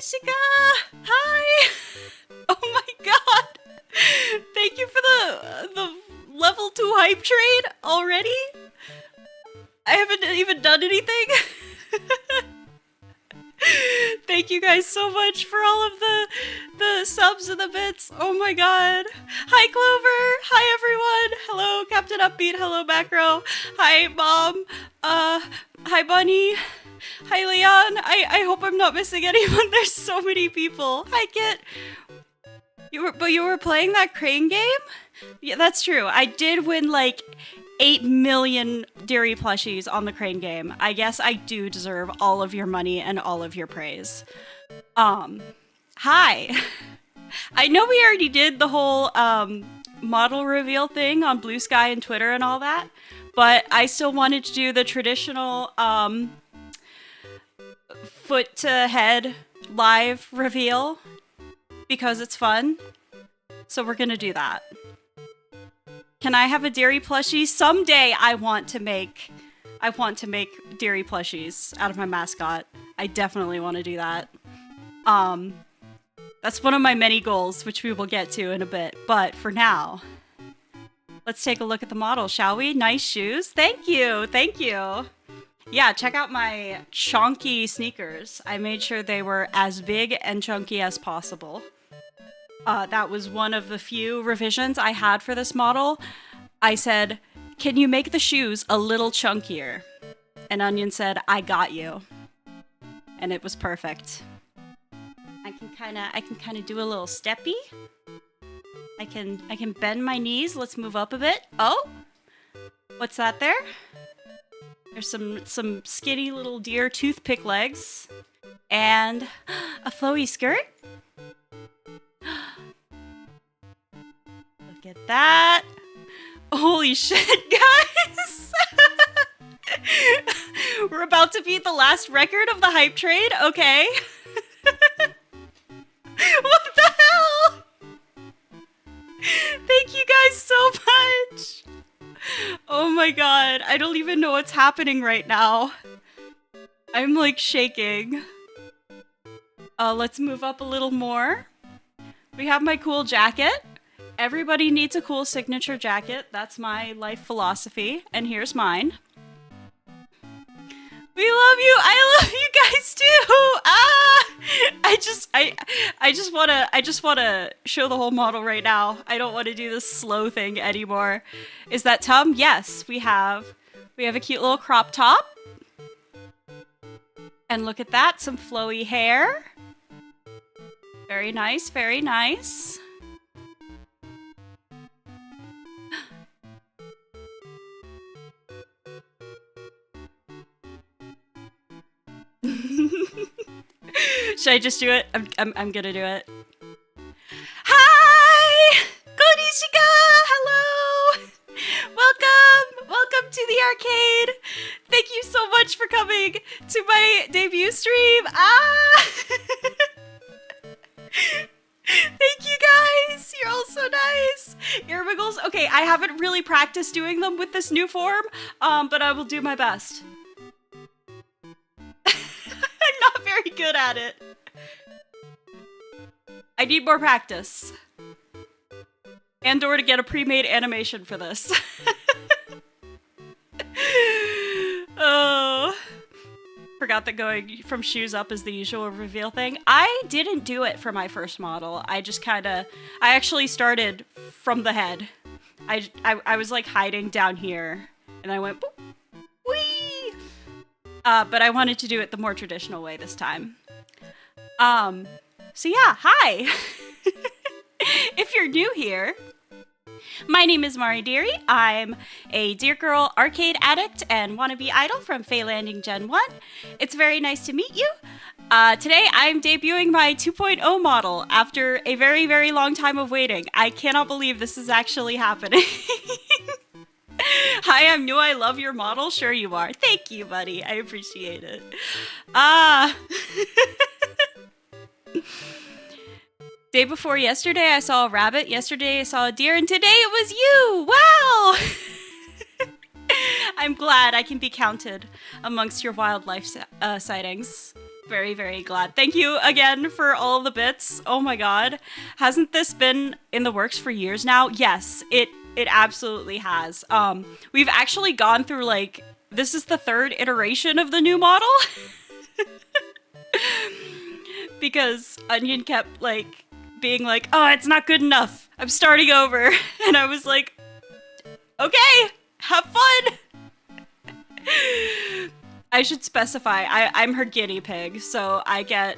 Konnichiwa! Hi! Oh my god! Thank you for the level 2 hype trade already? I haven't even done anything. Thank you guys so much for all of the subs and the bits. Oh my god. Hi Clover. Hi everyone. Hello Captain Upbeat. Hello Macro. Hi Mom. Hi Bunny. Hi Leon. I hope I'm not missing anyone. There's so many people. Hi Kit. You were playing that crane game? Yeah, that's true. I did win like 8 million dairy plushies on the crane game. I guess I do deserve all of your money and all of your praise. Hi. I know we already did the whole model reveal thing on Blue Sky and Twitter and all that, but I still wanted to do the traditional foot to head live reveal because it's fun. So we're gonna do that. Can I have a dairy plushie? Someday I want to make dairy plushies out of my mascot. I definitely want to do that. That's one of my many goals, which we will get to in a bit. But for now, let's take a look at the model, shall we? Nice shoes. Thank you. Thank you. Yeah, check out my chunky sneakers. I made sure they were as big and chunky as possible. That was one of the few revisions I had for this model. I said, can you make the shoes a little chunkier? And Onion said, I got you. And it was perfect. I can kind of do a little steppy. I can bend my knees. Let's move up a bit. Oh, what's that there? There's some skinny little deer toothpick legs and a flowy skirt. Look at that. Holy shit, guys. We're about to beat the last record of the hype trade. Okay. What the hell? Thank you guys so much. Oh my god. I don't even know what's happening right now. I'm like shaking. Let's move up a little more. We have my cool jacket. Everybody needs a cool signature jacket. That's my life philosophy. And here's mine. We love you. I love you guys too. I just wanna show the whole model right now. I don't want to do this slow thing anymore. Is that Tum? Yes, we have a cute little crop top. And look at that, some flowy hair. Very nice, very nice. Should I just do it? I'm gonna do it. Hi! Konnichiwa! Hello! Welcome to the arcade! Thank you so much for coming to my debut stream! Thank you guys! You're all so nice! Earwiggles. Okay, I haven't really practiced doing them with this new form, but I will do my best. I'm not very good at it. I need more practice. And/or to get a pre-made animation for this. Oh. Forgot that going from shoes up is the usual reveal thing. I didn't do it for my first model. I actually started from the head. I was like hiding down here. And I went, boop, whee! But I wanted to do it the more traditional way this time. So yeah, hi! If you're new here, my name is marideerie. I'm a Deer Girl arcade addict and wannabe idol from Fae Landing Gen 1. It's very nice to meet you. Today I'm debuting my 2.0 model after a very, very long time of waiting. I cannot believe this is actually happening. Hi, I'm new. I love your model. Sure you are. Thank you, buddy. I appreciate it. Day before yesterday, I saw a rabbit. Yesterday, I saw a deer. And today it was you. Wow. I'm glad I can be counted amongst your wildlife sightings. Very, very glad. Thank you again for all the bits. Oh my god. Hasn't this been in the works for years now? Yes, it absolutely has. We've actually gone through like, this is the third iteration of the new model. Because Onion kept like being like, oh, it's not good enough. I'm starting over. And I was like, okay, have fun. I should specify, I'm her guinea pig, so I get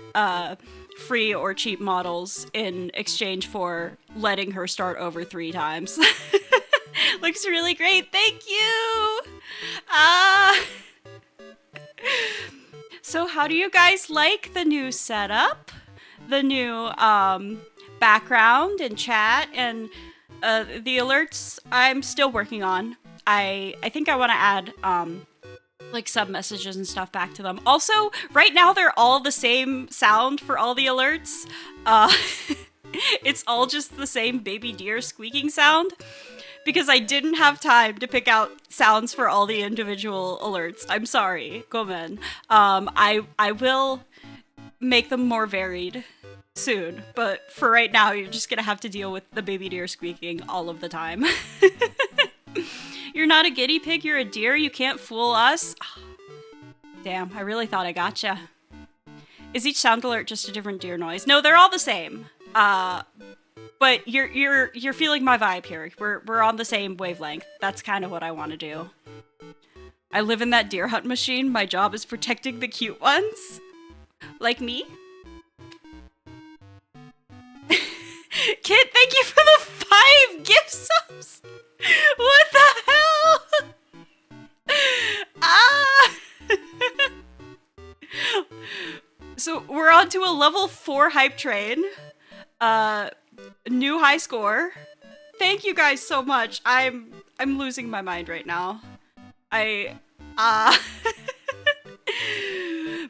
free or cheap models in exchange for letting her start over 3 times. Looks really great, thank you! So how do you guys like the new setup? The new background and chat and the alerts I'm still working on. I think I want to add like sub messages and stuff back to them. Also, right now they're all the same sound for all the alerts. It's all just the same baby deer squeaking sound because I didn't have time to pick out sounds for all the individual alerts. I'm sorry, Gomen. I will make them more varied soon, but for right now, you're just gonna have to deal with the baby deer squeaking all of the time. You're not a guinea pig, you're a deer, you can't fool us. Oh, damn, I really thought I gotcha. Is each sound alert just a different deer noise? No, they're all the same. But you're feeling my vibe here. We're on the same wavelength. That's kind of what I want to do. I live in that deer hunt machine. My job is protecting the cute ones. Like me. Kit, thank you for the 5 gift subs! What the hell? So we're on to a level 4 hype train. New high score. Thank you guys so much. I'm losing my mind right now. But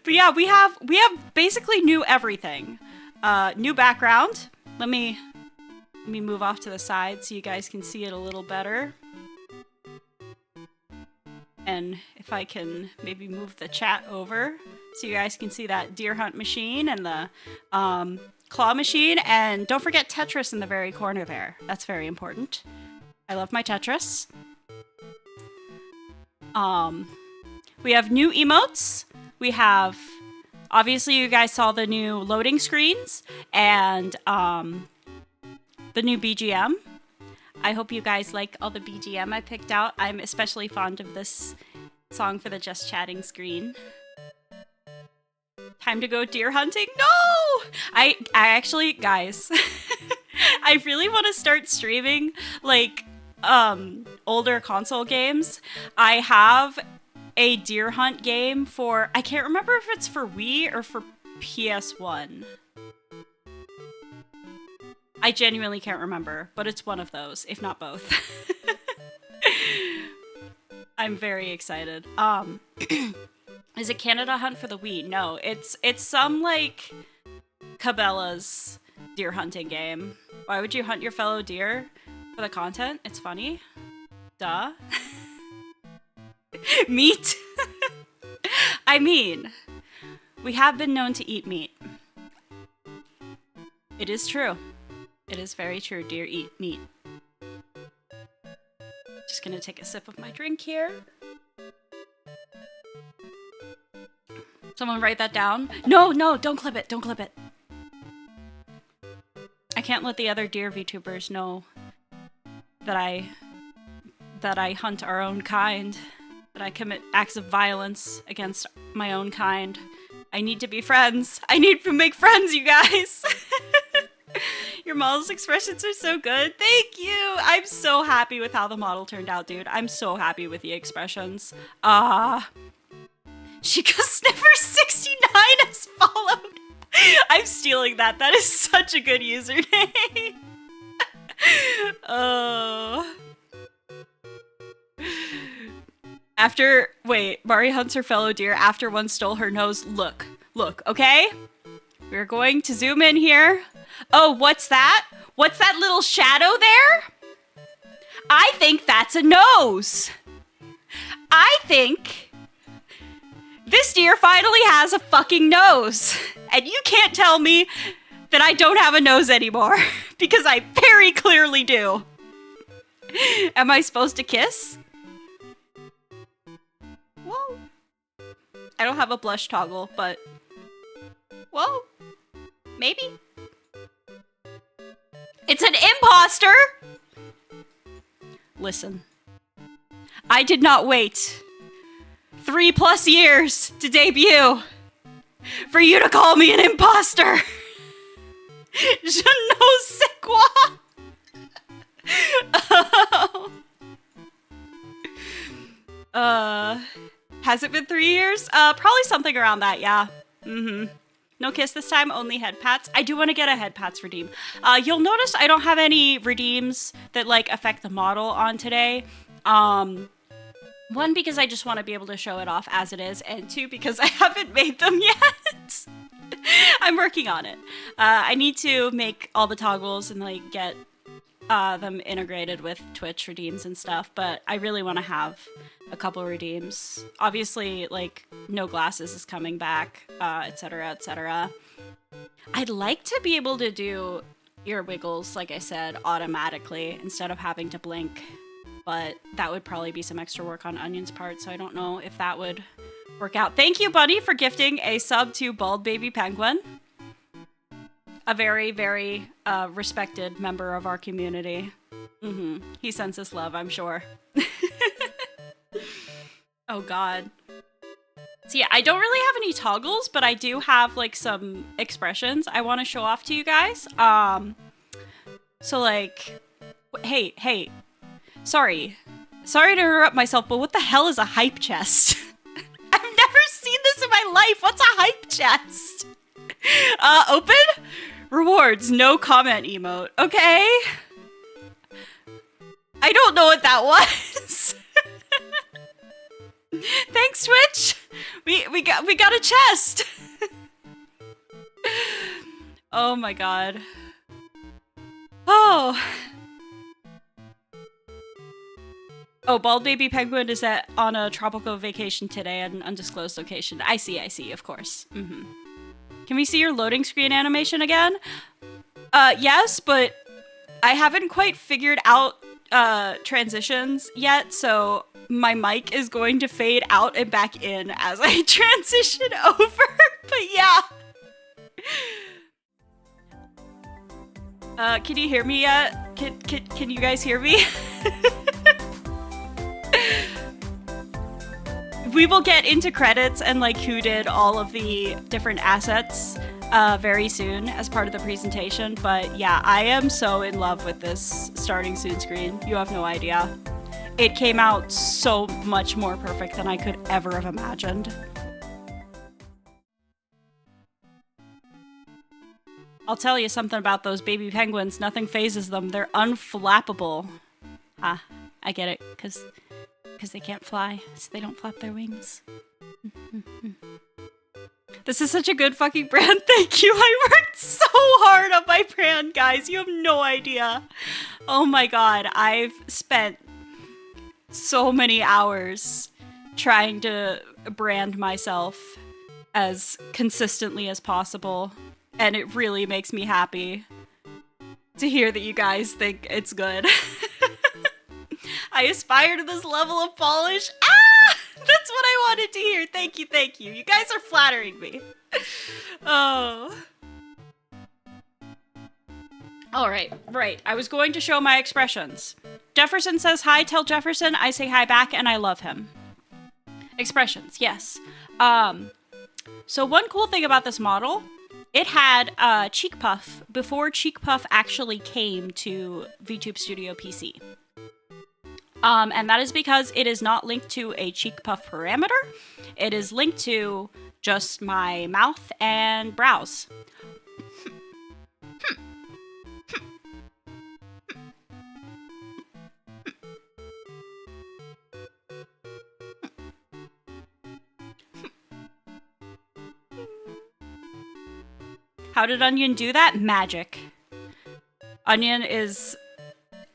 yeah, we have basically new everything. New background. Let me move off to the side so you guys can see it a little better. And if I can maybe move the chat over so you guys can see that deer hunt machine and the claw machine. And don't forget Tetris in the very corner there. That's very important. I love my Tetris. We have new emotes. We have... Obviously, you guys saw the new loading screens and the new BGM. I hope you guys like all the BGM I picked out. I'm especially fond of this song for the Just Chatting screen. Time to go deer hunting? No! I actually, guys, I really want to start streaming, like, older console games. I have a deer hunt game for, I can't remember if it's for Wii or for PS1. I genuinely can't remember, but it's one of those, if not both. I'm very excited. Is it Canada Hunt for the Wii? No, it's some, like, Cabela's deer hunting game. Why would you hunt your fellow deer? For the content? It's funny. Duh. Meat? I mean, we have been known to eat meat. It is true. It is very true. Deer eat meat. Just gonna take a sip of my drink here. Someone write that down. No, don't clip it. Don't clip it. I can't let the other deer VTubers know that I hunt our own kind. That I commit acts of violence against my own kind. I need to be friends. I need to make friends, you guys. Your model's expressions are so good. Thank you. I'm so happy with how the model turned out, dude. I'm so happy with the expressions. Chica Sniffer 69 has followed. I'm stealing that. That is such a good username. Oh. Mari hunts her fellow deer after one stole her nose. Look, okay? We're going to zoom in here. Oh, what's that? What's that little shadow there? I think that's a nose. I think This deer finally has a fucking nose. And you can't tell me that I don't have a nose anymore. Because I very clearly do. Am I supposed to kiss? Whoa. I don't have a blush toggle, but... Whoa. Maybe. It's an imposter! Listen. I did not wait 3+ years to debut for you to call me an imposter. Je ne sais quoi. Has it been 3 years? Probably something around that, yeah. No kiss this time, only head pats. I do want to get a head pats redeem. You'll notice I don't have any redeems that, like, affect the model on today. One, because I just want to be able to show it off as it is, and two, because I haven't made them yet. I'm working on it. I need to make all the toggles and, like, get them integrated with Twitch redeems and stuff, but I really want to have a couple redeems. Obviously, like, no glasses is coming back, etc., etc. I'd like to be able to do ear wiggles, like I said, automatically instead of having to blink, but that would probably be some extra work on Onion's part, so I don't know if that would work out. Thank you, Bunny, for gifting a sub to Bald Baby Penguin. A very, very respected member of our community. He sends us love, I'm sure. Oh, God. So yeah, I don't really have any toggles, but I do have, like, some expressions I want to show off to you guys. So, like, hey. Sorry to interrupt myself, but what the hell is a hype chest? I've never seen this in my life. What's a hype chest? Open? Rewards, no comment emote. Okay. I don't know what that was. Thanks, Twitch. We got a chest. Oh my god. Oh, Bald Baby Penguin is on a tropical vacation today at an undisclosed location. I see, of course. Can we see your loading screen animation again? Yes, but I haven't quite figured out transitions yet, so my mic is going to fade out and back in as I transition over, but yeah. Can you hear me yet? Can you guys hear me? We will get into credits and, like, who did all of the different assets very soon as part of the presentation, but yeah, I am so in love with this starting soon screen. You have no idea. It came out so much more perfect than I could ever have imagined. I'll tell you something about those baby penguins. Nothing phases them. They're unflappable. Ah, I get it, because they can't fly, so they don't flap their wings. This is such a good fucking brand. Thank you. I worked so hard on my brand, guys. You have no idea. Oh my god. I've spent so many hours trying to brand myself as consistently as possible, and it really makes me happy to hear that you guys think it's good. I aspire to this level of polish. Ah! That's what I wanted to hear. Thank you. You guys are flattering me. Oh. Alright, right. I was going to show my expressions. Jefferson says hi, tell Jefferson I say hi back and I love him. Expressions, yes. So one cool thing about this model, it had Cheek Puff before Cheek Puff actually came to VTube Studio PC. And that is because it is not linked to a cheek puff parameter. It is linked to just my mouth and brows. How did Onion do that? Magic. Onion is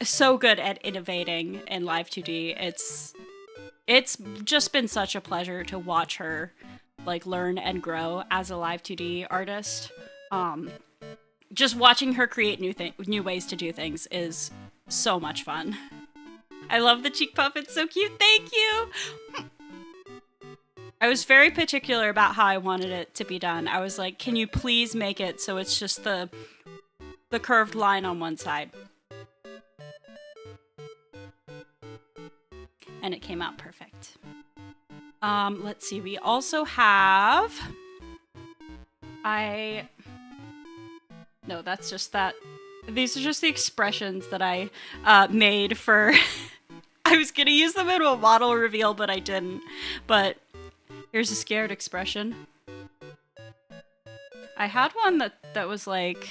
so good at innovating in Live 2D. It's just been such a pleasure to watch her like learn and grow as a live 2D artist. Just watching her create new ways to do things is so much fun. I love the cheek puff. It's so cute. Thank you. I was very particular about how I wanted it to be done. I was like, can you please make it so it's just the curved line on one side? And it came out perfect. Let's see. We also have... No, that's just that. These are just the expressions that I made for... I was gonna use them in a model reveal, but I didn't. But here's a scared expression. I had one that was like...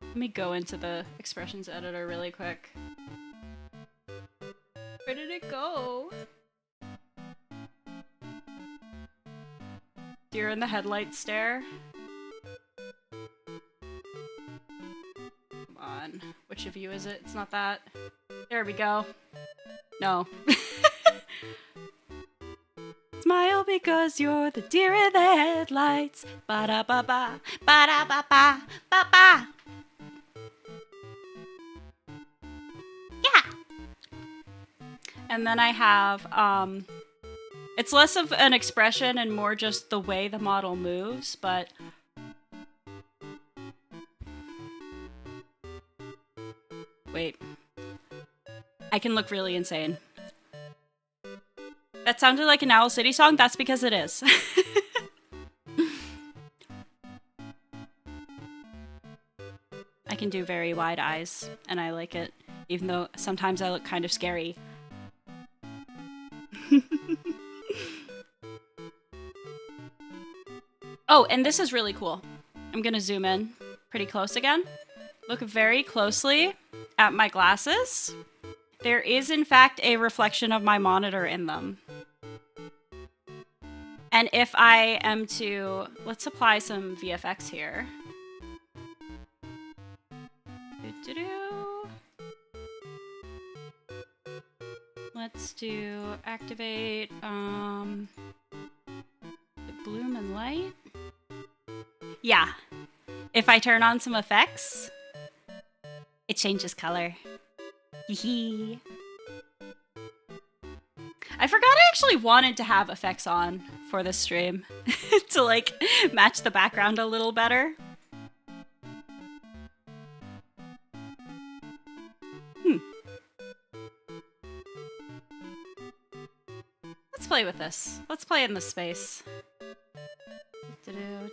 Let me go into the expressions editor really quick. Where did it go? Deer in the headlights stare. Come on. Which of you is it? It's not that. There we go. No. Smile because you're the deer in the headlights. Ba-da-ba-ba. Ba-da-ba-ba. Ba-ba. Yeah. And then I have, it's less of an expression and more just the way the model moves, but... Wait. I can look really insane. That sounded like an Owl City song? That's because it is. I can do very wide eyes, and I like it, even though sometimes I look kind of scary. Oh, and this is really cool. I'm gonna zoom in pretty close again. Look very closely at my glasses. There is, in fact, a reflection of my monitor in them. And if I am to... Let's apply some VFX here. Let's do activate the bloom and light. Yeah. If I turn on some effects, it changes color. Hee. I forgot I actually wanted to have effects on for this stream to like match the background a little better. Let's play with this. Let's play in this space.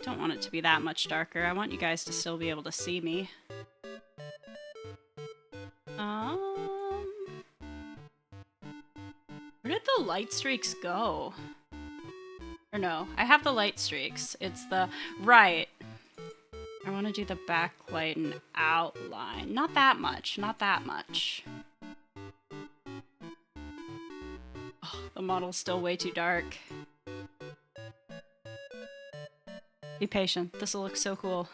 Don't want it to be that much darker. I want you guys to still be able to see me. Where did the light streaks go? Or no, I have the light streaks. It's the... Right. I want to do the backlight and outline. Not that much. Not that much. Oh, the model's still way too dark. Be patient. This will look so cool.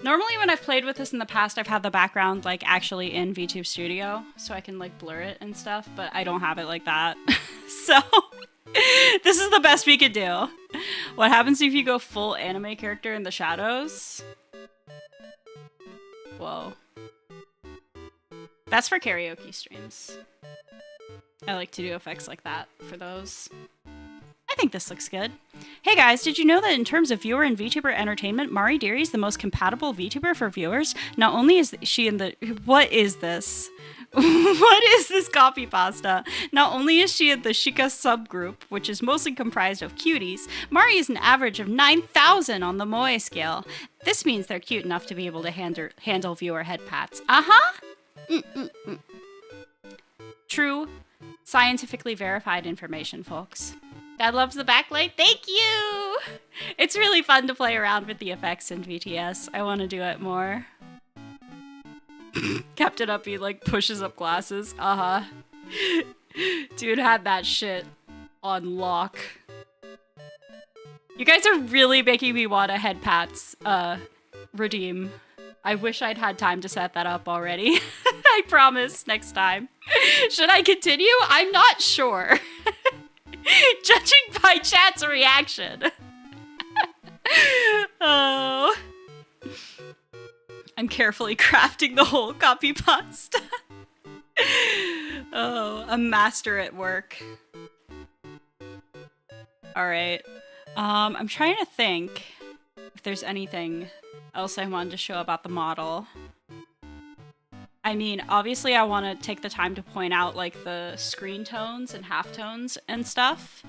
Normally when I've played with this in the past, I've had the background like actually in VTube Studio, so I can like blur it and stuff, but I don't have it like that. So this is the best we could do. What happens if you go full anime character in the shadows? Whoa. That's for karaoke streams. I like to do effects like that for those. I think this looks good. Hey guys, did you know that in terms of viewer and VTuber entertainment, marideerie is the most compatible VTuber for viewers? Not only is she in the... What is this? What is this copy pasta? Not only is she in the Shika subgroup, which is mostly comprised of cuties, Mari is an average of 9,000 on the Moe scale. This means they're cute enough to be able to handle viewer head pats. True, scientifically verified information, folks. Dad loves the backlight. Thank you! It's really fun to play around with the effects in VTS. I want to do it more. Captain Uppy, like, pushes up glasses. Dude had that shit on lock. You guys are really making me want a head pats redeem I wish I'd had time to set that up already. I promise next time. Should I continue? I'm not sure. Judging by chat's reaction. Oh. I'm carefully crafting the whole copy pasta. Oh, a master at work. Alright. I'm trying to think if there's anything else I wanted to show about the model. I mean, obviously I want to take the time to point out like the screen tones and halftones and stuff,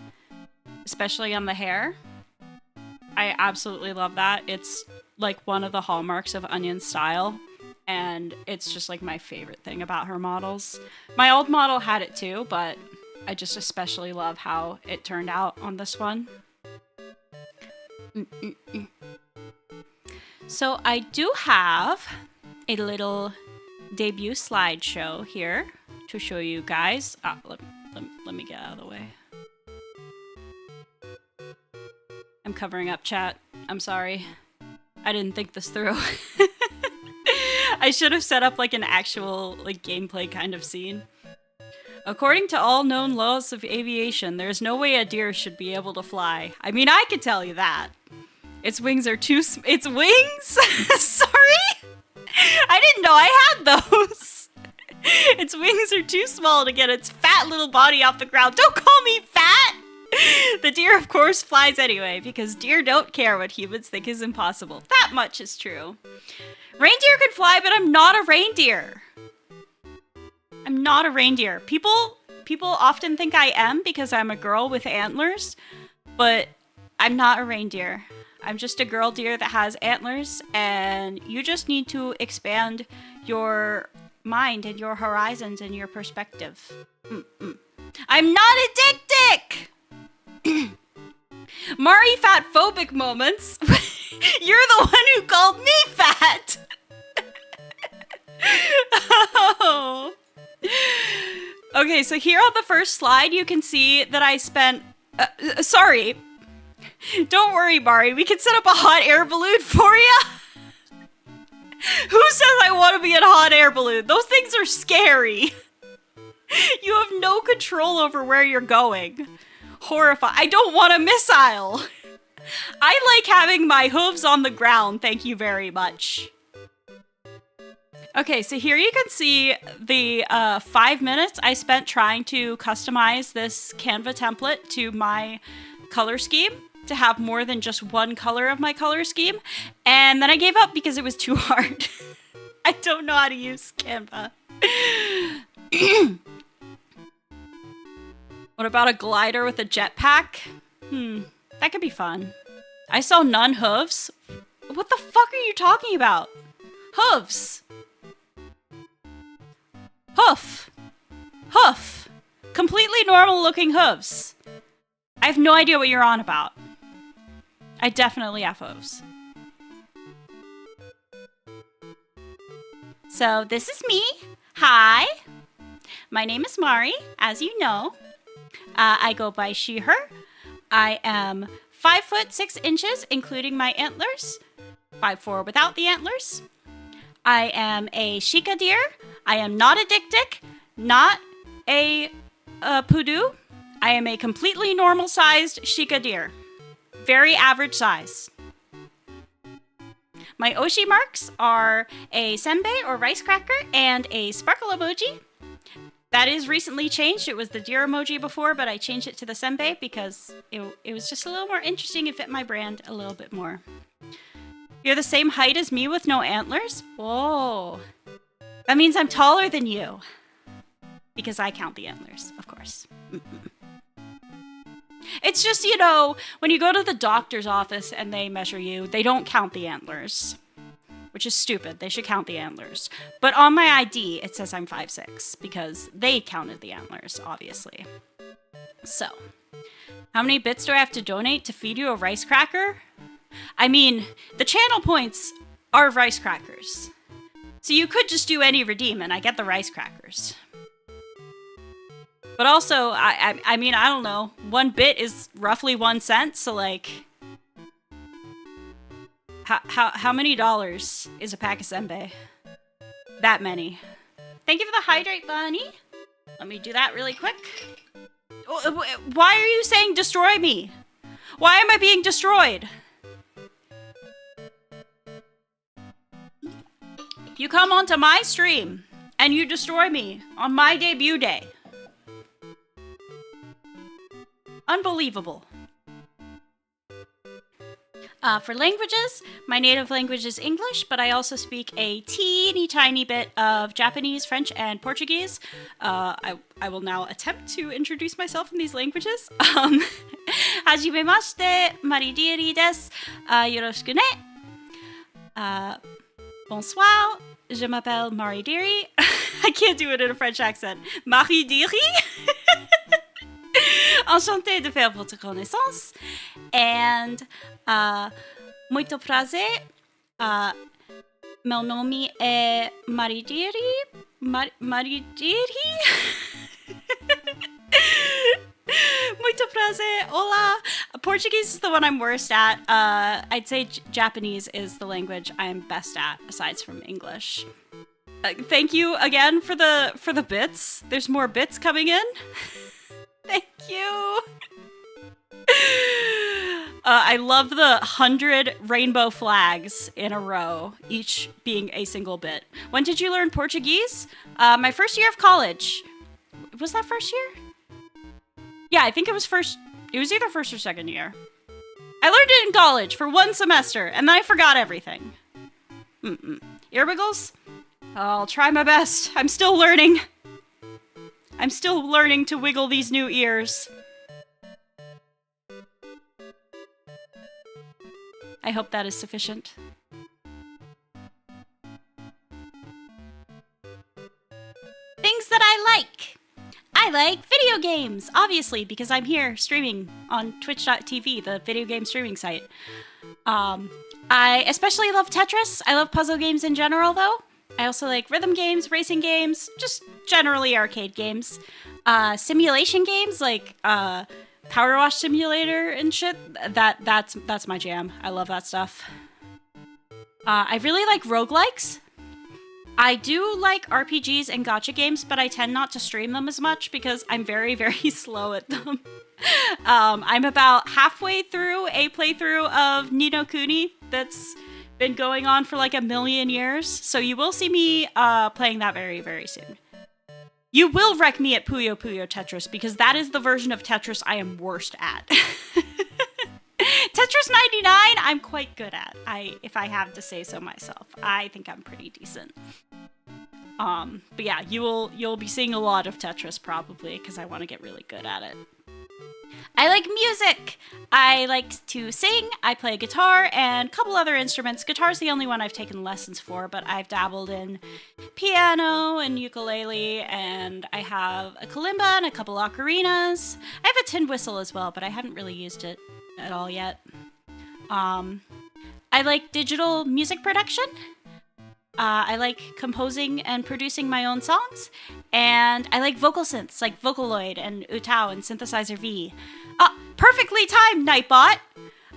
especially on the hair. I absolutely love that. It's like one of the hallmarks of Onion's style, and it's just like my favorite thing about her models. My old model had it too, but I just especially love how it turned out on this one. So I do have a little debut slideshow here to show you guys. Let me get out of the way. I'm covering up chat. I'm sorry. I didn't think this through. I should have set up like an actual like gameplay kind of scene. According to all known laws of aviation, there's no way a deer should be able to fly. I mean, I could tell you that. Its wings are too its wings? Sorry? I didn't know I had those. Its wings are too small to get its fat little body off the ground. Don't call me fat! The deer, of course, flies anyway, because deer don't care what humans think is impossible. That much is true. Reindeer can fly, but I'm not a reindeer. I'm not a reindeer. People often think I am because I'm a girl with antlers, but I'm not a reindeer. I'm just a girl deer that has antlers, and you just need to expand your mind and your horizons and your perspective. I'm not a dick! Mari fat phobic moments. You're the one who called me fat. Oh. Okay, so here on the first slide, you can see that I spent... sorry. Don't worry, Mari. We can set up a hot air balloon for you. Who says I want to be in a hot air balloon? Those things are scary. You have no control over where you're going. Horrified. I don't want a missile. I like having my hooves on the ground. Thank you very much. Okay, so here you can see the 5 minutes I spent trying to customize this Canva template to my color scheme, to have more than just one color of my color scheme. And then I gave up because it was too hard. I don't know how to use Canva. What about a glider with a jetpack? That could be fun. I saw none hooves. What the fuck are you talking about? Hooves. Hoof. Hoof. Completely normal looking hooves. I have no idea what you're on about. I definitely have hooves. So this is me. Hi. My name is Mari, as you know. I go by she, her. I am 5 foot 6 inches, including my antlers. 5'4" without the antlers. I am a Shika deer. I am not a dik-dik, not a poodoo. I am a completely normal-sized Shika deer. Very average size. My Oshi marks are a senbei or rice cracker and a sparkle emoji. That is recently changed. It was the deer emoji before, but I changed it to the senbei because it was just a little more interesting. It fit my brand a little bit more. You're the same height as me with no antlers? Whoa. That means I'm taller than you. Because I count the antlers, of course. It's just, you know, when you go to the doctor's office and they measure you, they don't count the antlers. Which is stupid. They should count the antlers. But on my ID, it says I'm 5'6", because they counted the antlers, obviously. So, how many bits do I have to donate to feed you a rice cracker? I mean, the channel points are rice crackers. So you could just do any redeem and I get the rice crackers. But also, I mean, I don't know. 1 bit is roughly 1 cent, so like... How many dollars is a pack of senbei? That many. Thank you for the hydrate, bunny. Let me do that really quick. Why are you saying destroy me? Why am I being destroyed? You come onto my stream and you destroy me on my debut day. Unbelievable. For languages, my native language is English, but I also speak a teeny tiny bit of Japanese, French, and Portuguese. I will now attempt to introduce myself in these languages. Hajimemashite, marideerie desu. Yoroshiku ne. Bonsoir, je m'appelle marideerie. I can't do it in a French accent. Marideerie. Enchantée de faire votre connaissance. And muito prazer. Meu nome é marideerie. Marideerie? Muito prazer. Hola. Portuguese is the one I'm worst at. I'd say Japanese is the language I'm best at, aside from English. Thank you again for the bits. There's more bits coming in. Thank you. I love the 100 rainbow flags in a row, each being a single bit. When did you learn Portuguese? My first year of college. Was that first year? Yeah, I think it was first. It was either first or second year. I learned it in college for 1 semester, and then I forgot everything. Earwiggles? I'll try my best. I'm still learning. I'm still learning to wiggle these new ears. I hope that is sufficient. Things that I like. I like video games, obviously, because I'm here streaming on twitch.tv, the video game streaming site. I especially love Tetris. I love puzzle games in general, though. I also like rhythm games, racing games, just generally arcade games. Simulation games like Power Wash Simulator and shit. That's my jam. I love that stuff. I really like roguelikes. I do like RPGs and gacha games, but I tend not to stream them as much because I'm very, very slow at them. I'm about halfway through a playthrough of Ni no Kuni that's been going on for like 1,000,000 years, so you will see me playing that very, very soon. You will wreck me at Puyo Puyo Tetris, because that is the version of Tetris I am worst at. Tetris 99, I'm quite good at, if I have to say so myself. I think I'm pretty decent. But yeah, you'll be seeing a lot of Tetris probably, because I want to get really good at it. I like music. I like to sing, I play guitar, and a couple other instruments. Guitar's the only one I've taken lessons for, but I've dabbled in piano and ukulele, and I have a kalimba and a couple ocarinas. I have a tin whistle as well, but I haven't really used it at all yet. I like digital music production. I like composing and producing my own songs, and I like vocal synths like Vocaloid and Utao and Synthesizer V. Perfectly timed, Nightbot!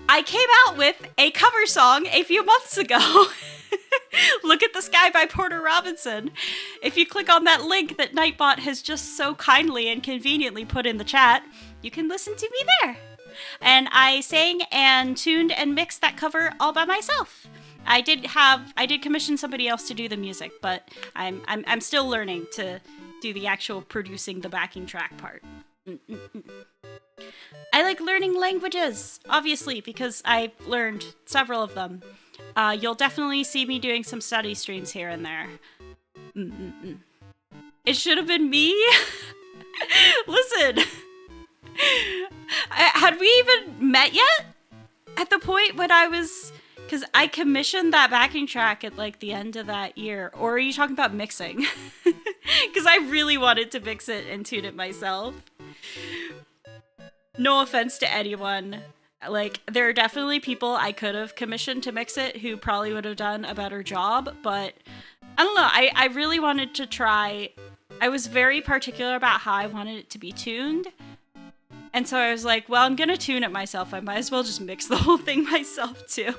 I came out with a cover song a few months ago. Look at the Sky by Porter Robinson. If you click on that link that Nightbot has just so kindly and conveniently put in the chat, you can listen to me there. And I sang and tuned and mixed that cover all by myself. I did commission somebody else to do the music, but I'm still learning to do the actual producing the backing track part. I like learning languages, obviously, because I've learned several of them. You'll definitely see me doing some study streams here and there. It should have been me. Listen, had we even met yet? At the point when I was... Because I commissioned that backing track at, like, the end of that year. Or are you talking about mixing? Because I really wanted to mix it and tune it myself. No offense to anyone. Like, there are definitely people I could have commissioned to mix it who probably would have done a better job. But, I don't know. I really wanted to try... I was very particular about how I wanted it to be tuned. And so I was like, well, I'm going to tune it myself. I might as well just mix the whole thing myself, too.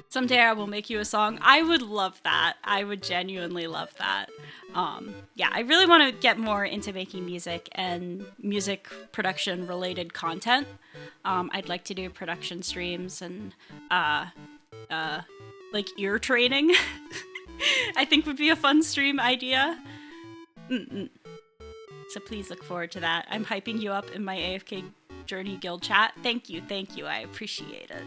Someday I will make you a song. I would love that. I would genuinely love that. Yeah, I really want to get more into making music and music production related content. I'd like to do production streams and like ear training. I think would be a fun stream idea. So please look forward to that. I'm hyping you up in my AFK Journey Guild chat. Thank you. I appreciate it.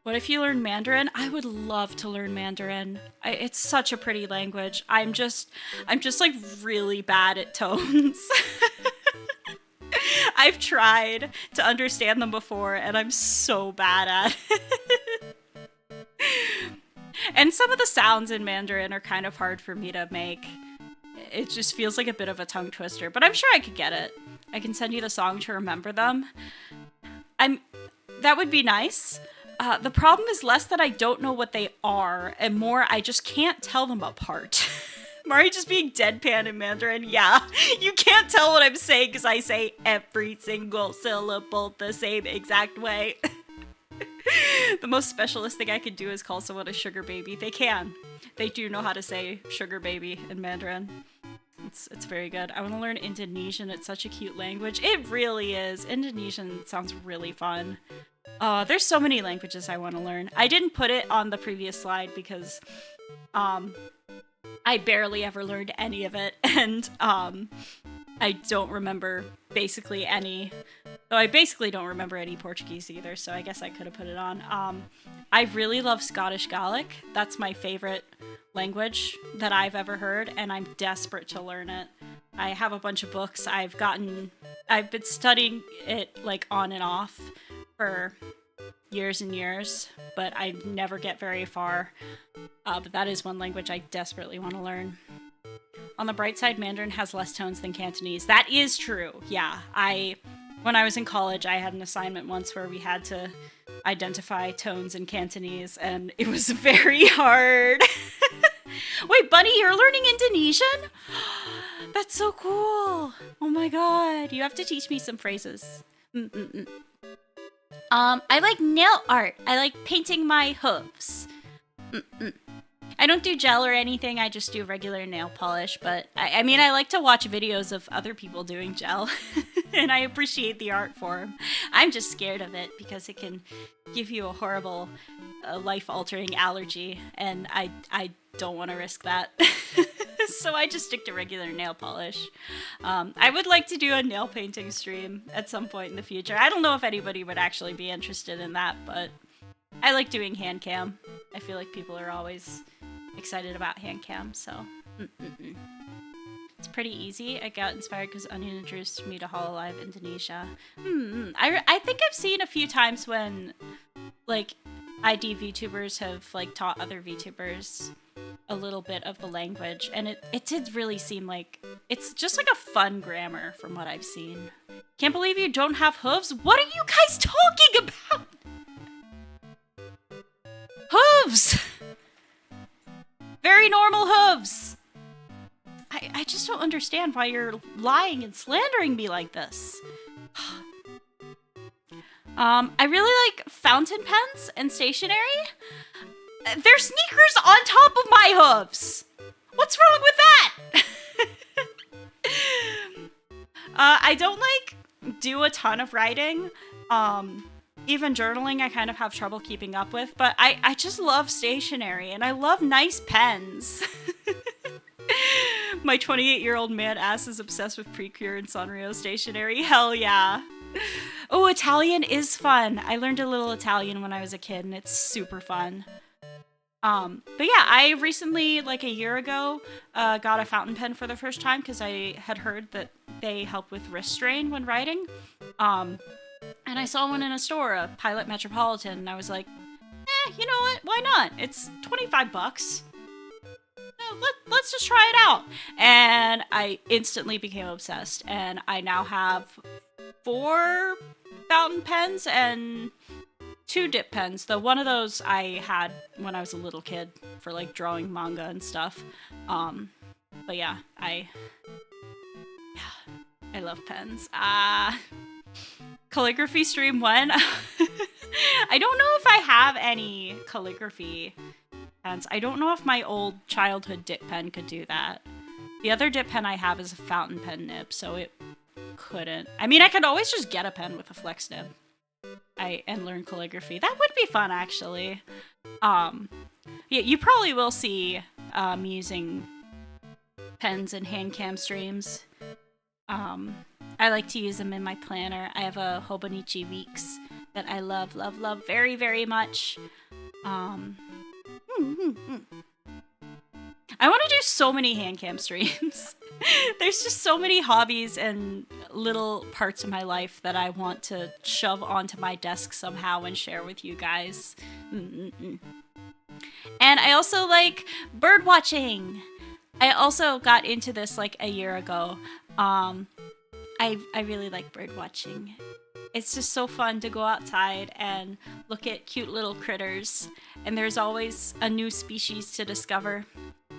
What if you learn Mandarin? I would love to learn Mandarin. It's such a pretty language. I'm just like really bad at tones. I've tried to understand them before and I'm so bad at it. And some of the sounds in Mandarin are kind of hard for me to make. It just feels like a bit of a tongue twister, but I'm sure I could get it. I can send you the song to remember them. That would be nice. The problem is less that I don't know what they are, and more I just can't tell them apart. Mari just being deadpan in Mandarin, yeah. You can't tell what I'm saying because I say every single syllable the same exact way. The most specialist thing I could do is call someone a sugar baby. They can. They do know how to say sugar baby in Mandarin. It's very good. I want to learn Indonesian. It's such a cute language. It really is. Indonesian sounds really fun. There's so many languages I want to learn. I didn't put it on the previous slide because I barely ever learned any of it, and I don't remember basically any. Though I basically don't remember any Portuguese either, so I guess I could have put it on. I really love Scottish Gaelic. That's my favorite language that I've ever heard, and I'm desperate to learn it. I have a bunch of books. I've been studying it like on and off for years and years, but I never get very far. But that is one language I desperately want to learn. On the bright side, Mandarin has less tones than Cantonese. That is true. Yeah, when I was in college, I had an assignment once where we had to identify tones in Cantonese, and it was very hard. Wait, Bunny, you're learning Indonesian? That's so cool. Oh my god, you have to teach me some phrases. I like nail art. I like painting my hooves. I don't do gel or anything, I just do regular nail polish, but I mean, I like to watch videos of other people doing gel, and I appreciate the art form. I'm just scared of it because it can give you a horrible, life-altering allergy, and I don't want to risk that. So I just stick to regular nail polish. I would like to do a nail painting stream at some point in the future. I don't know if anybody would actually be interested in that, but I like doing hand cam. I feel like people are always excited about hand cam, so it's pretty easy. I got inspired because Onion introduced me to Hololive Indonesia. I think I've seen a few times when like ID VTubers have like taught other VTubers a little bit of the language, and it did really seem like it's just like a fun grammar from what I've seen. Can't believe you don't have hooves? What are you guys talking about? Hooves! Very normal hooves! I just don't understand why you're lying and slandering me like this. I really like fountain pens and stationery. They're sneakers on top of my hooves! What's wrong with that? I don't like do a ton of writing. Even journaling I kind of have trouble keeping up with, but I just love stationery and I love nice pens. My 28-year-old man ass is obsessed with Precure and Sanrio stationery. Hell yeah. Oh, Italian is fun. I learned a little Italian when I was a kid and it's super fun. But yeah, I recently, like a year ago, got a fountain pen for the first time because I had heard that they help with wrist strain when writing. And I saw one in a store, a Pilot Metropolitan, and I was like, you know what? Why not? It's $25. Let's just try it out. And I instantly became obsessed. And I now have 4 fountain pens and 2 dip pens. Though one of those I had when I was a little kid for like drawing manga and stuff. But yeah, I love pens. Calligraphy stream when? I don't know if I have any calligraphy pens. I don't know if my old childhood dip pen could do that. The other dip pen I have is a fountain pen nib, so it couldn't. I mean, I could always just get a pen with a flex nib and learn calligraphy. That would be fun, actually. Yeah, you probably will see me using pens and hand cam streams. I like to use them in my planner. I have a Hobonichi Weeks that I love, love, love very, very much. I want to do so many hand cam streams. There's just so many hobbies and little parts of my life that I want to shove onto my desk somehow and share with you guys. And I also like bird watching. I also got into this like a year ago. I really like bird watching. It's just so fun to go outside and look at cute little critters, and there's always a new species to discover.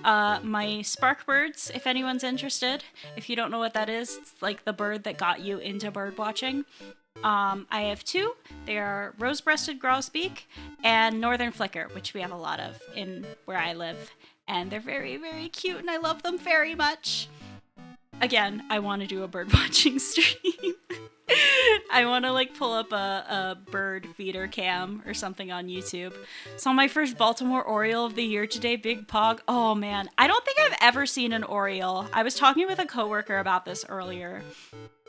My spark birds, if anyone's interested, if you don't know what that is, it's like the bird that got you into bird watching. I have two. They are rose-breasted grosbeak and northern flicker, which we have a lot of in where I live, and they're very, very cute, and I love them very much. Again, I want to do a bird watching stream. I want to like pull up a bird feeder cam or something on YouTube. Saw my first Baltimore Oriole of the year today, Big Pog. Oh man, I don't think I've ever seen an Oriole. I was talking with a coworker about this earlier.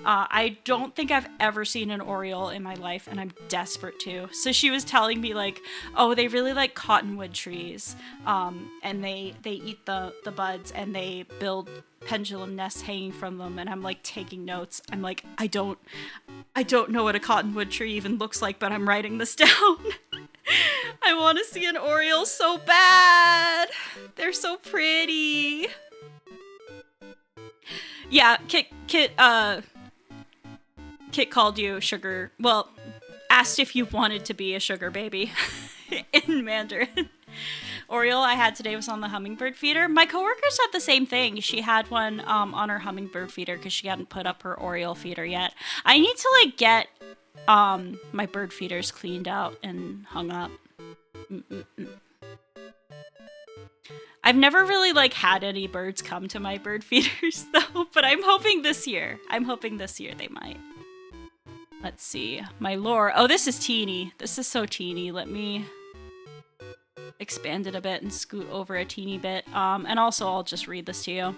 I don't think I've ever seen an Oriole in my life, and I'm desperate to. So she was telling me like, oh, they really like cottonwood trees, and they eat the buds, and they build pendulum nests hanging from them. And I'm like taking notes. I'm like, I don't know what a cottonwood tree even looks like, but I'm writing this down. I want to see an Oriole so bad. They're so pretty. Yeah, Kit called you sugar. Well, asked if you wanted to be a sugar baby in Mandarin. Oriole I had today was on the hummingbird feeder. My coworker said the same thing. She had one on her hummingbird feeder because she hadn't put up her Oriole feeder yet. I need to like get my bird feeders cleaned out and hung up. I've never really like had any birds come to my bird feeders though, but I'm hoping this year they might. Let's see. My lore. Oh, this is teeny. This is so teeny. Let me expand it a bit and scoot over a teeny bit. And also I'll just read this to you.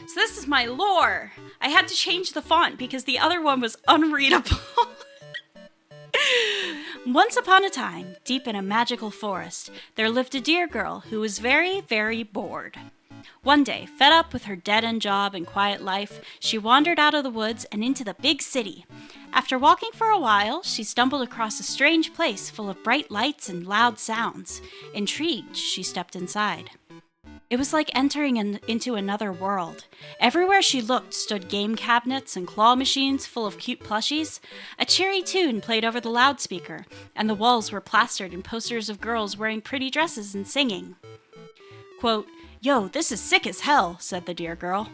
So this is my lore. I had to change the font because the other one was unreadable. Once upon a time, deep in a magical forest, there lived a deer girl who was very, very bored. One day, fed up with her dead-end job and quiet life, she wandered out of the woods and into the big city. After walking for a while, she stumbled across a strange place full of bright lights and loud sounds. Intrigued, she stepped inside. It was like entering into another world. Everywhere she looked stood game cabinets and claw machines full of cute plushies. A cheery tune played over the loudspeaker, and the walls were plastered in posters of girls wearing pretty dresses and singing. Quote, "Yo, this is sick as hell," said the deer girl.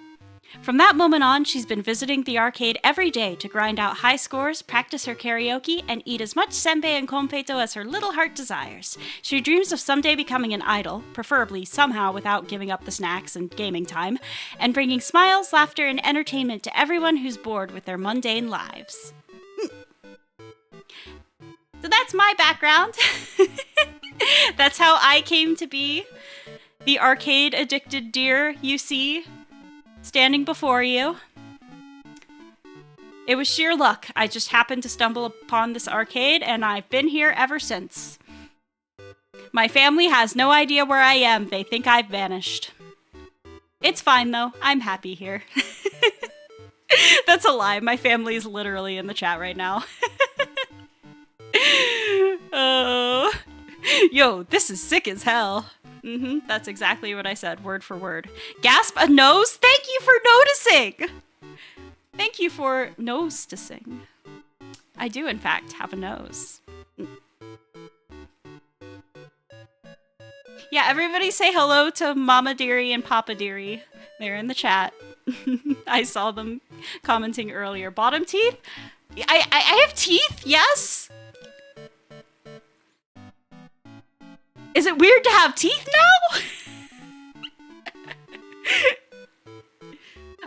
From that moment on, she's been visiting the arcade every day to grind out high scores, practice her karaoke, and eat as much senbei and konpeito as her little heart desires. She dreams of someday becoming an idol, preferably somehow without giving up the snacks and gaming time, and bringing smiles, laughter, and entertainment to everyone who's bored with their mundane lives. So that's my background. That's how I came to be the arcade-addicted deer you see standing before you. It was sheer luck. I just happened to stumble upon this arcade, and I've been here ever since. My family has no idea where I am. They think I've vanished. It's fine, though. I'm happy here. That's a lie. My family is literally in the chat right now. Oh. Yo, this is sick as hell. That's exactly what I said, word for word. Gasp, a nose? Thank you for noticing! Thank you for nose-to-sing. I do, in fact, have a nose. Yeah, everybody say hello to Mama Dearie and Papa Dearie. They're in the chat. I saw them commenting earlier. Bottom teeth? I have teeth, yes? Is it weird to have teeth now?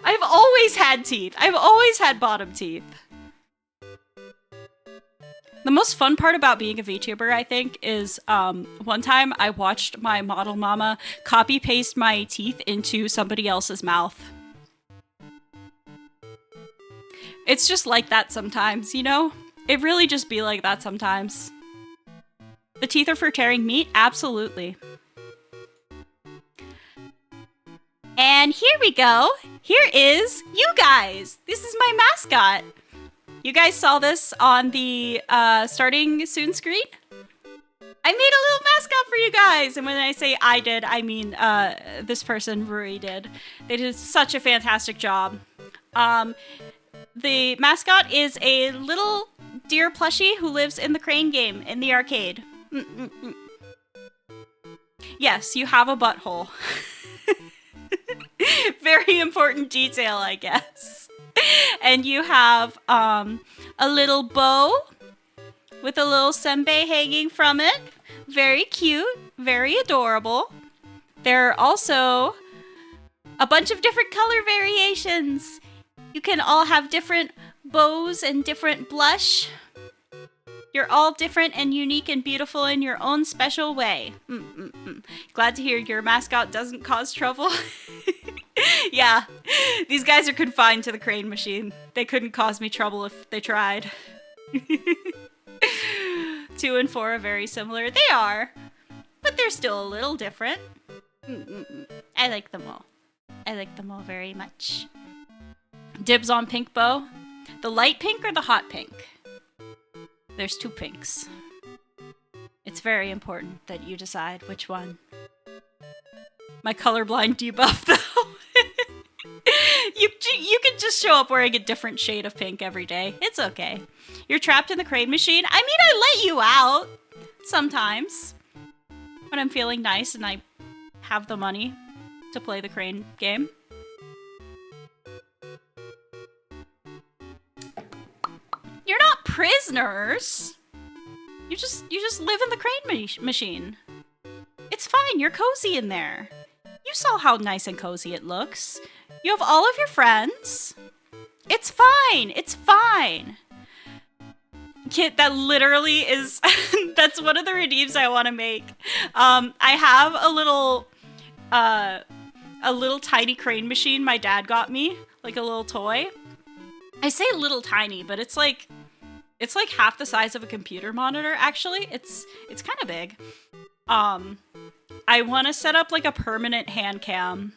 I've always had teeth. I've always had bottom teeth. The most fun part about being a VTuber, I think, is one time I watched my model mama copy paste my teeth into somebody else's mouth. It's just like that sometimes, you know? It really just be like that sometimes. The teeth are for tearing meat? Absolutely. And here we go. Here is you guys. This is my mascot. You guys saw this on the starting soon screen? I made a little mascot for you guys. And when I say I did, I mean this person, Rui, did. They did such a fantastic job. The mascot is a little deer plushie who lives in the crane game in the arcade. Yes, you have a butthole. Very important detail, I guess. And you have a little bow with a little senbei hanging from it. Very cute, very adorable. There are also a bunch of different color variations. You can all have different bows and different blush. You're all different and unique and beautiful in your own special way. Glad to hear your mascot doesn't cause trouble. Yeah, these guys are confined to the crane machine. They couldn't cause me trouble if they tried. 2 and 4 are very similar. They are, but they're still a little different. I like them all. I like them all very much. Dibs on pink bow. The light pink or the hot pink? There's 2 pinks. It's very important that you decide which one. My colorblind debuff, though. You can just show up wearing a different shade of pink every day. It's okay. You're trapped in the crane machine. I mean, I let you out sometimes when I'm feeling nice and I have the money to play the crane game. You're not prisoners. You just live in the crane machine. It's fine. You're cozy in there. You saw how nice and cozy it looks. You have all of your friends. It's fine. It's fine. Kit, that literally is... that's one of the redeems I want to make. I have a little tiny crane machine my dad got me. Like a little toy. I say little tiny, but it's like half the size of a computer monitor, actually. It's kind of big. I want to set up like a permanent hand cam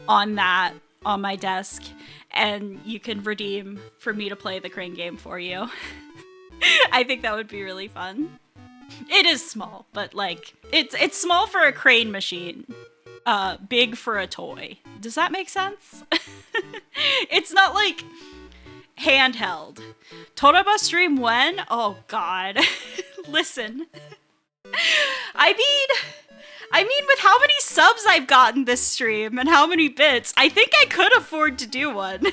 on my desk, and you can redeem for me to play the crane game for you. I think that would be really fun. It is small, but like it's small for a crane machine. Big for a toy. Does that make sense? It's not like handheld. Toraba stream when? Oh god. Listen. I mean, with how many subs I've gotten this stream and how many bits, I think I could afford to do one.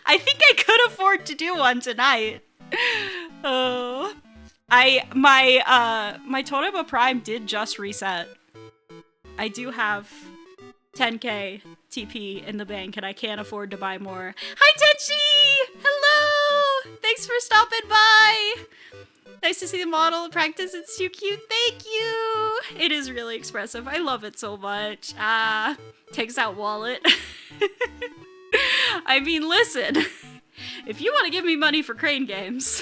I think I could afford to do one tonight. Oh. My Toraba Prime did just reset. I do have 10k TP in the bank and I can't afford to buy more. Hi Tenchi! Hello! Thanks for stopping by! Nice to see the model in practice. It's too cute. Thank you! It is really expressive. I love it so much. Takes out wallet. I mean, listen. If you want to give me money for crane games...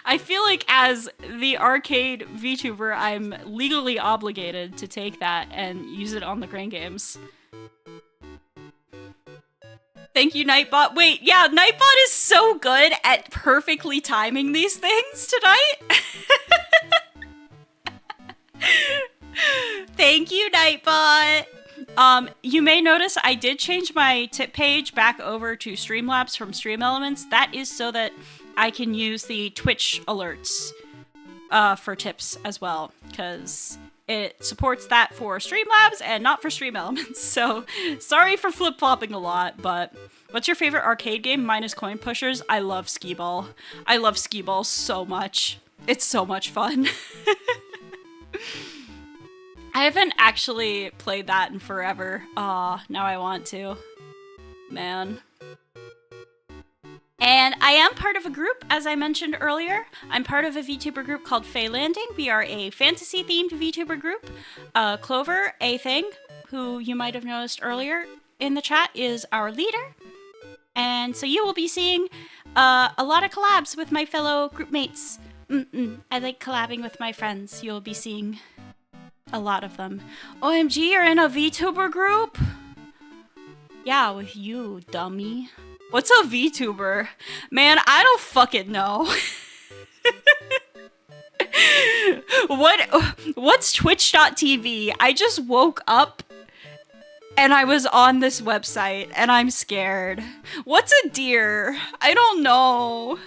I feel like as the arcade VTuber, I'm legally obligated to take that and use it on the crane games. Thank you, Nightbot. Wait, yeah, Nightbot is so good at perfectly timing these things tonight. Thank you, Nightbot. You may notice I did change my tip page back over to Streamlabs from Stream Elements. That is so that I can use the Twitch alerts for tips as well, because it supports that for Streamlabs and not for Stream Elements. So sorry for flip-flopping a lot, but what's your favorite arcade game? Mine is Coin Pushers. I love Skee-Ball. I love Skee-Ball so much. It's so much fun. I haven't actually played that in forever. Aw, now I want to. Man. And I am part of a group, as I mentioned earlier. I'm part of a VTuber group called Fae Landing. We are a fantasy-themed VTuber group. Clover, a thing, who you might have noticed earlier in the chat, is our leader. And so you will be seeing a lot of collabs with my fellow group mates. I like collabing with my friends. You'll be seeing a lot of them. OMG, you're in a VTuber group? Yeah, with you, dummy. What's a VTuber? Man, I don't fucking know. What's Twitch.tv? I just woke up and I was on this website and I'm scared. What's a deer? I don't know.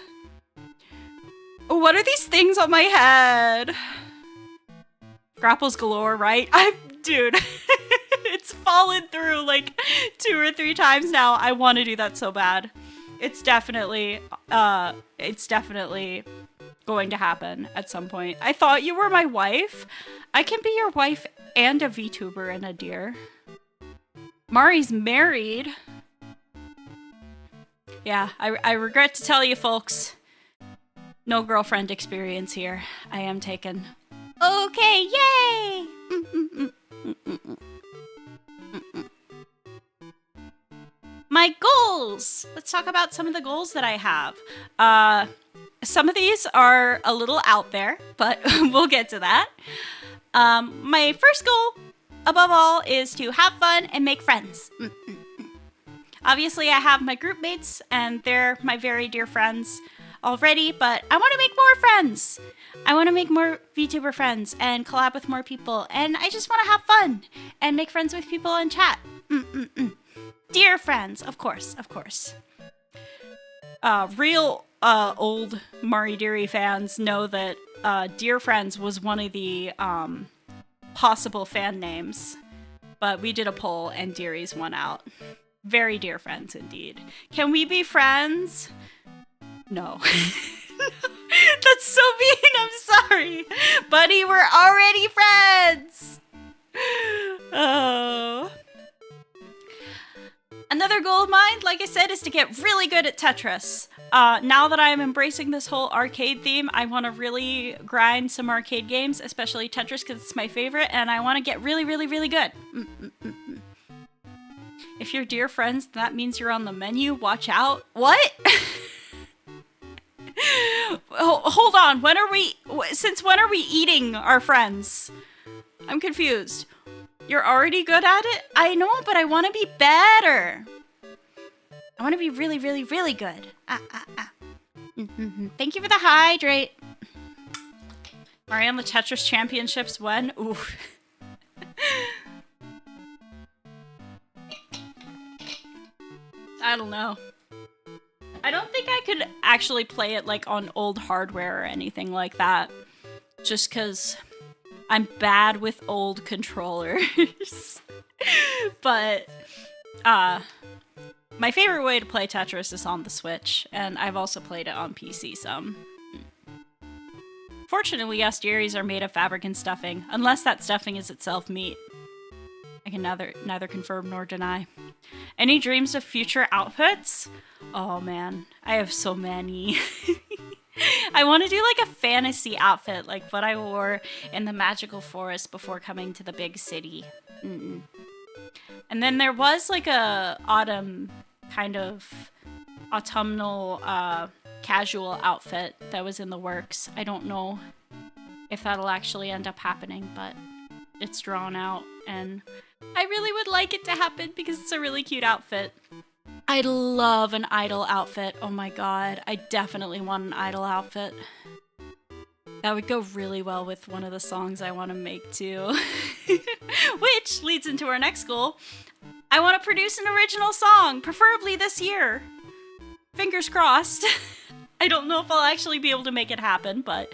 What are these things on my head? Grapples galore, right? Dude, it's fallen through like 2 or 3 times now. I want to do that so bad. It's definitely going to happen at some point. I thought you were my wife. I can be your wife and a VTuber and a deer. Mari's married. Yeah, I regret to tell you folks, no girlfriend experience here. I am taken. Okay, yay! My goals! Let's talk about some of the goals that I have. Some of these are a little out there, but we'll get to that. My first goal, above all, is to have fun and make friends. Obviously, I have my group mates, and they're my very dear friends already, but I want to make more friends. I want to make more VTuber friends and collab with more people, and I just want to have fun and make friends with people in chat. Dear friends, of course. Real old marideerie fans know that Dear Friends was one of the possible fan names, but we did a poll and Dearies won out. Very dear friends indeed. Can we be friends? No. That's so mean, I'm sorry. Buddy, we're already friends! Oh. Another goal of mine, like I said, is to get really good at Tetris. Now that I'm embracing this whole arcade theme, I want to really grind some arcade games, especially Tetris because it's my favorite, and I want to get really, really, really good. If you're dear friends, that means you're on the menu. Watch out. What? Hold on. Since when are we eating our friends? I'm confused. You're already good at it? I know, but I want to be better. I want to be really, really, really good. Thank you for the hydrate. Mario on the Tetris Championships when? Ooh. I don't know. I don't think I could actually play it like on old hardware or anything like that. Just because I'm bad with old controllers. But my favorite way to play Tetris is on the Switch, and I've also played it on PC some. Fortunately, yes, dairies are made of fabric and stuffing, unless that stuffing is itself meat. I can neither confirm nor deny. Any dreams of future outfits? Oh man, I have so many. I want to do like a fantasy outfit, like what I wore in the magical forest before coming to the big city. And then there was like a autumnal casual outfit that was in the works. I don't know if that'll actually end up happening, but it's drawn out and I really would like it to happen because it's a really cute outfit. I love an idol outfit. Oh my god, I definitely want an idol outfit. That would go really well with one of the songs I want to make too. Which leads into our next goal. I want to produce an original song, preferably this year. Fingers crossed. I don't know if I'll actually be able to make it happen, but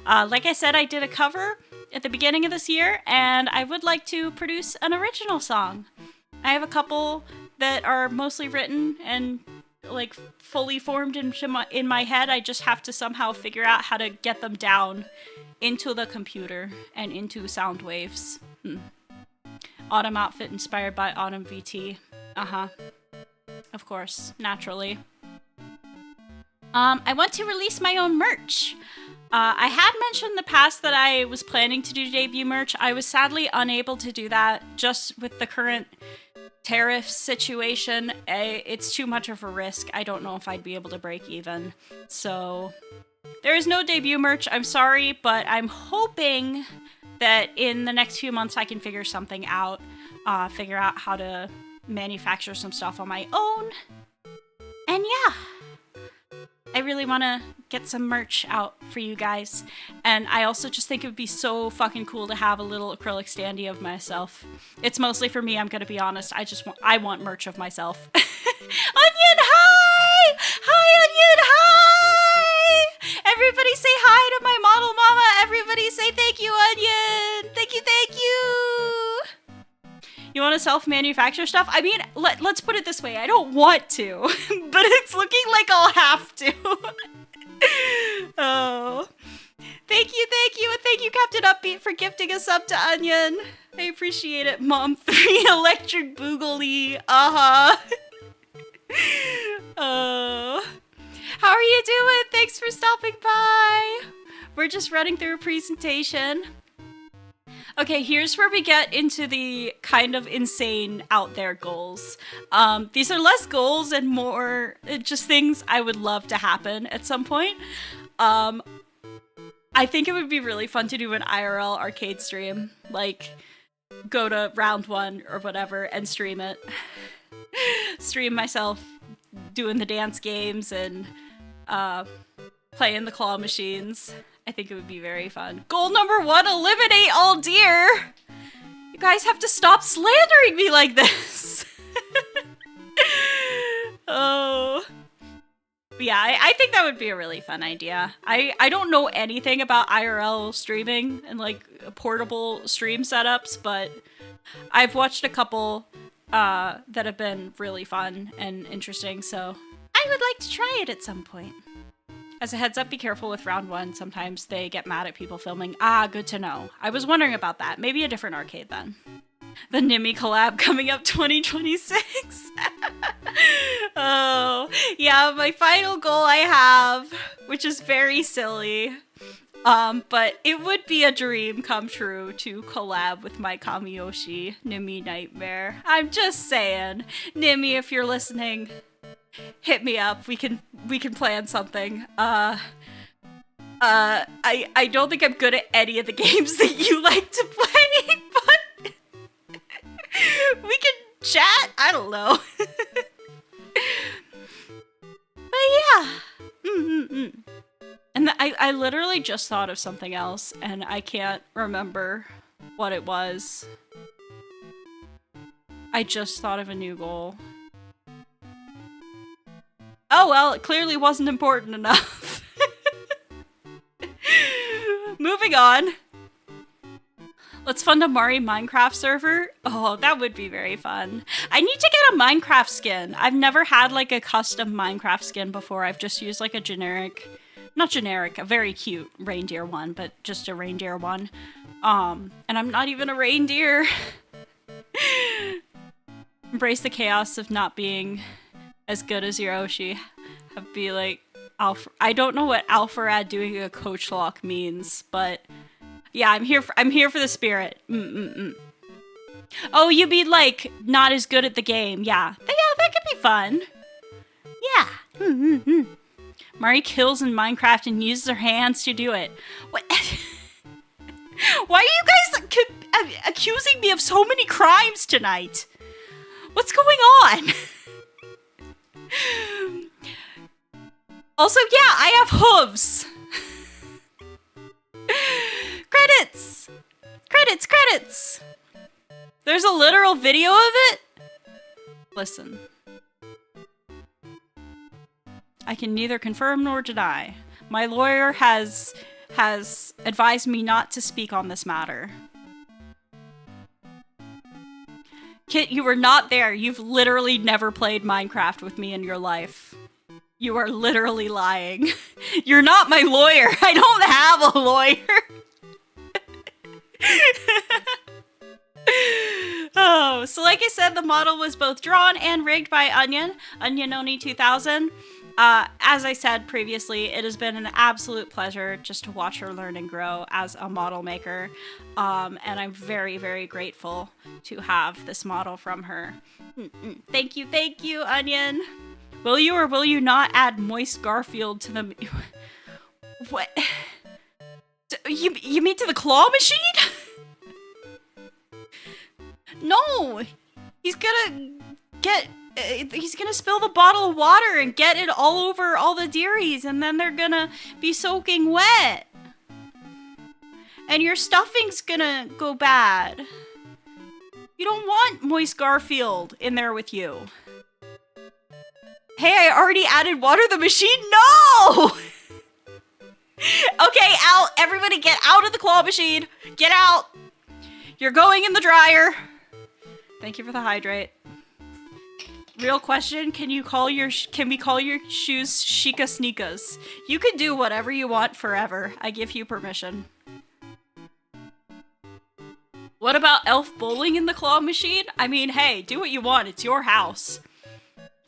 like I said, I did a cover at the beginning of this year, and I would like to produce an original song. I have a couple that are mostly written and like fully formed in my head. I just have to somehow figure out how to get them down into the computer and into sound waves. Autumn outfit inspired by Autumn VT. Of course, naturally. I want to release my own merch. I had mentioned in the past that I was planning to do debut merch. I was sadly unable to do that just with the current tariff situation. It's too much of a risk. I don't know if I'd be able to break even. So there is no debut merch. I'm sorry, but I'm hoping that in the next few months I can figure something out. Figure out how to manufacture some stuff on my own. And yeah. I really want to get some merch out for you guys. And I also just think it would be so fucking cool to have a little acrylic standee of myself. It's mostly for me, I'm going to be honest. I want merch of myself. Onion, hi! Hi, Onion, hi! Everybody say hi to my model mama. Everybody say thank you, Onion. Thank you, thank you. You want to self-manufacture stuff? I mean, let's put it this way. I don't want to, but it's looking like I'll have to. Oh. Thank you, and thank you, Captain Upbeat, for gifting a sub to Onion. I appreciate it, Mom 3 Electric Boogly. Oh. How are you doing? Thanks for stopping by. We're just running through a presentation. Okay, here's where we get into the kind of insane out there goals. These are less goals and more just things I would love to happen at some point. I think it would be really fun to do an IRL arcade stream. Like, go to round 1 or whatever and stream it. Stream myself doing the dance games and playing the claw machines. I think it would be very fun. Goal number 1, eliminate all deer! You guys have to stop slandering me like this! Oh. But yeah, I think that would be a really fun idea. I don't know anything about IRL streaming and like portable stream setups, but I've watched a couple that have been really fun and interesting, so I would like to try it at some point. As a heads up, be careful with round 1. Sometimes they get mad at people filming. Good to know. I was wondering about that. Maybe a different arcade then. The Nimmy collab coming up 2026. Oh, yeah, my final goal I have, which is very silly, but it would be a dream come true to collab with my Kamiyoshi Nimmy Nightmare. I'm just saying. Nimmy, if you're listening, hit me up. We can plan something. I don't think I'm good at any of the games that you like to play, but we can chat. I don't know. But yeah. And I literally just thought of something else, and I can't remember what it was. I just thought of a new goal. Oh, well, it clearly wasn't important enough. Moving on. Let's fund a Mari Minecraft server. Oh, that would be very fun. I need to get a Minecraft skin. I've never had like a custom Minecraft skin before. I've just used like a generic, not generic, a very cute reindeer one, but just a reindeer one. And I'm not even a reindeer. Embrace the chaos of not being as good as Yoshi. I'd be like, I don't know what Alpharad doing a coach lock means, but yeah, I'm here for the spirit. Oh, you mean like not as good at the game? Yeah, that could be fun. Yeah. Mari kills in Minecraft and uses her hands to do it. What? Why are you guys accusing me of so many crimes tonight? What's going on? Also, yeah, I have hooves. Credits. There's a literal video of it? Listen. I can neither confirm nor deny. My lawyer has advised me not to speak on this matter. Kit, you were not there. You've literally never played Minecraft with me in your life. You are literally lying. You're not my lawyer. I don't have a lawyer. No. So like I said, the model was both drawn and rigged by Onion, Oniononi 2000. As I said previously, it has been an absolute pleasure just to watch her learn and grow as a model maker. And I'm very, very grateful to have this model from her. Thank you, Onion. Will you or will you not add Moist Garfield to the... What? You mean to the claw machine? No! He's gonna spill the bottle of water and get it all over all the dearies, and then they're gonna be soaking wet. And your stuffing's gonna go bad. You don't want Moist Garfield in there with you. Hey, I already added water to the machine? No! Okay, out. Everybody get out of the claw machine. Get out. You're going in the dryer. Thank you for the hydrate. Real question, can we call your shoes Sheikah Sneakas? You can do whatever you want forever. I give you permission. What about Elf bowling in the claw machine? I mean, hey, do what you want. It's your house.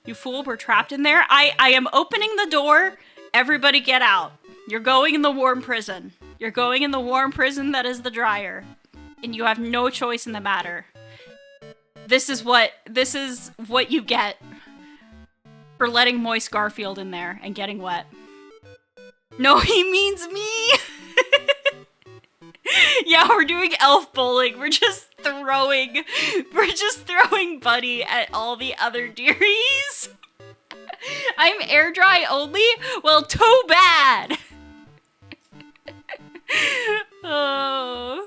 You fool, we're trapped in there. I am opening the door. Everybody get out. You're going in the warm prison. You're going in the warm prison that is the dryer. And you have no choice in the matter. This is what you get for letting Moist Garfield in there and getting wet. No, he means me. Yeah, we're doing elf bowling. We're just throwing Buddy at all the other dearies. I'm air dry only? Well, too bad. Oh.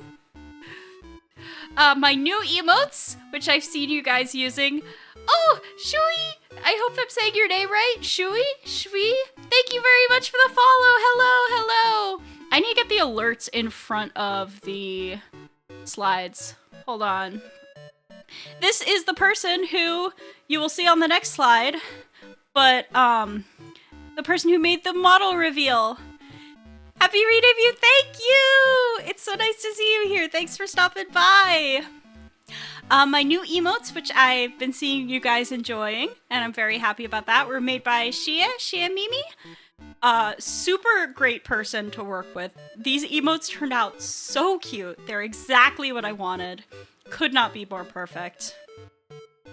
My new emotes, which I've seen you guys using. Oh, Shui! I hope I'm saying your name right. Shui? Thank you very much for the follow. Hello. I need to get the alerts in front of the slides. Hold on. This is the person who you will see on the next slide, but the person who made the model reveal. Happy Redebut, thank you! It's so nice to see you here. Thanks for stopping by. My new emotes, which I've been seeing you guys enjoying, and I'm very happy about that, were made by Shia Mimi. Super great person to work with. These emotes turned out so cute. They're exactly what I wanted. Could not be more perfect.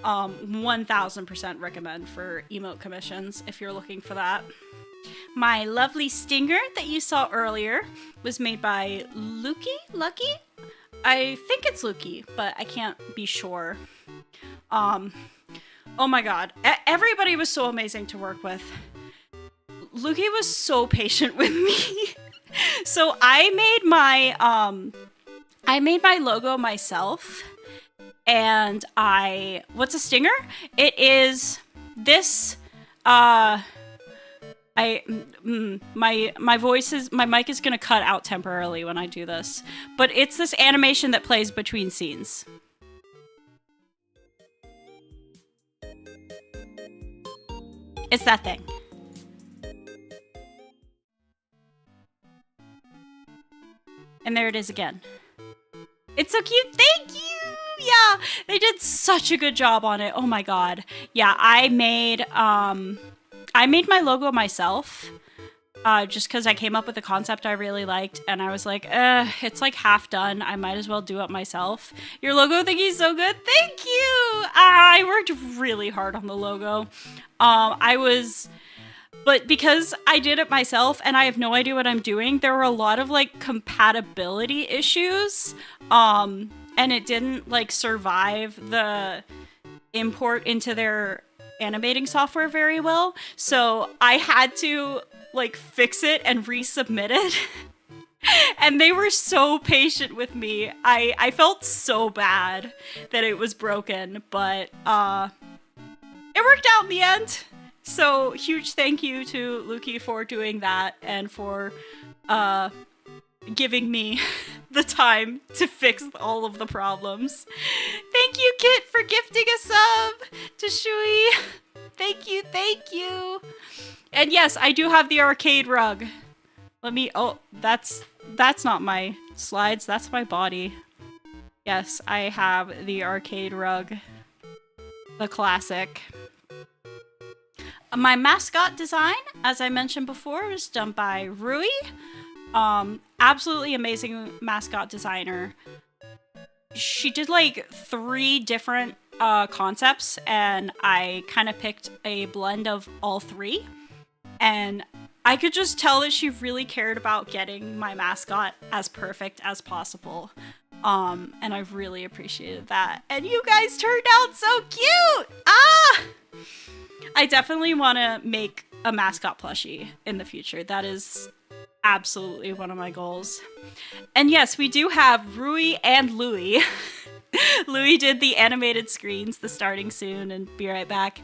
1000% recommend for emote commissions if you're looking for that. My lovely stinger that you saw earlier was made by Lucky? I think it's Lucky, but I can't be sure. Oh my god. Everybody was so amazing to work with. Lucky was so patient with me. So I made my logo myself. And what's a stinger? It is this, my mic is gonna cut out temporarily when I do this, but it's this animation that plays between scenes. It's that thing. And there it is again. It's so cute. Thank you. Yeah, they did such a good job on it. Oh my god. Yeah, I made my logo myself. Just because I came up with a concept I really liked, and I was like, it's like half done. I might as well do it myself. Your logo thingy's so good. Thank you. I worked really hard on the logo. But because I did it myself and I have no idea what I'm doing, there were a lot of like compatibility issues. And it didn't like survive the import into their animating software very well. So I had to like fix it and resubmit it. And they were so patient with me. I felt so bad that it was broken, but it worked out in the end. So huge thank you to Luki for doing that and for giving me the time to fix all of the problems. Thank you, Kit, for gifting a sub to Shui. Thank you. And yes, I do have the arcade rug. That's not my slides, that's my body. Yes, I have the arcade rug. The classic. My mascot design, as I mentioned before, was done by Rui. Absolutely amazing mascot designer. She did like 3 different concepts, and I kind of picked a blend of all 3. And I could just tell that she really cared about getting my mascot as perfect as possible. And I really appreciated that. And you guys turned out so cute! Ah! I definitely want to make a mascot plushie in the future. That is absolutely one of my goals. And yes, we do have Rui and Louie. Louie did the animated screens, the starting soon and be right back.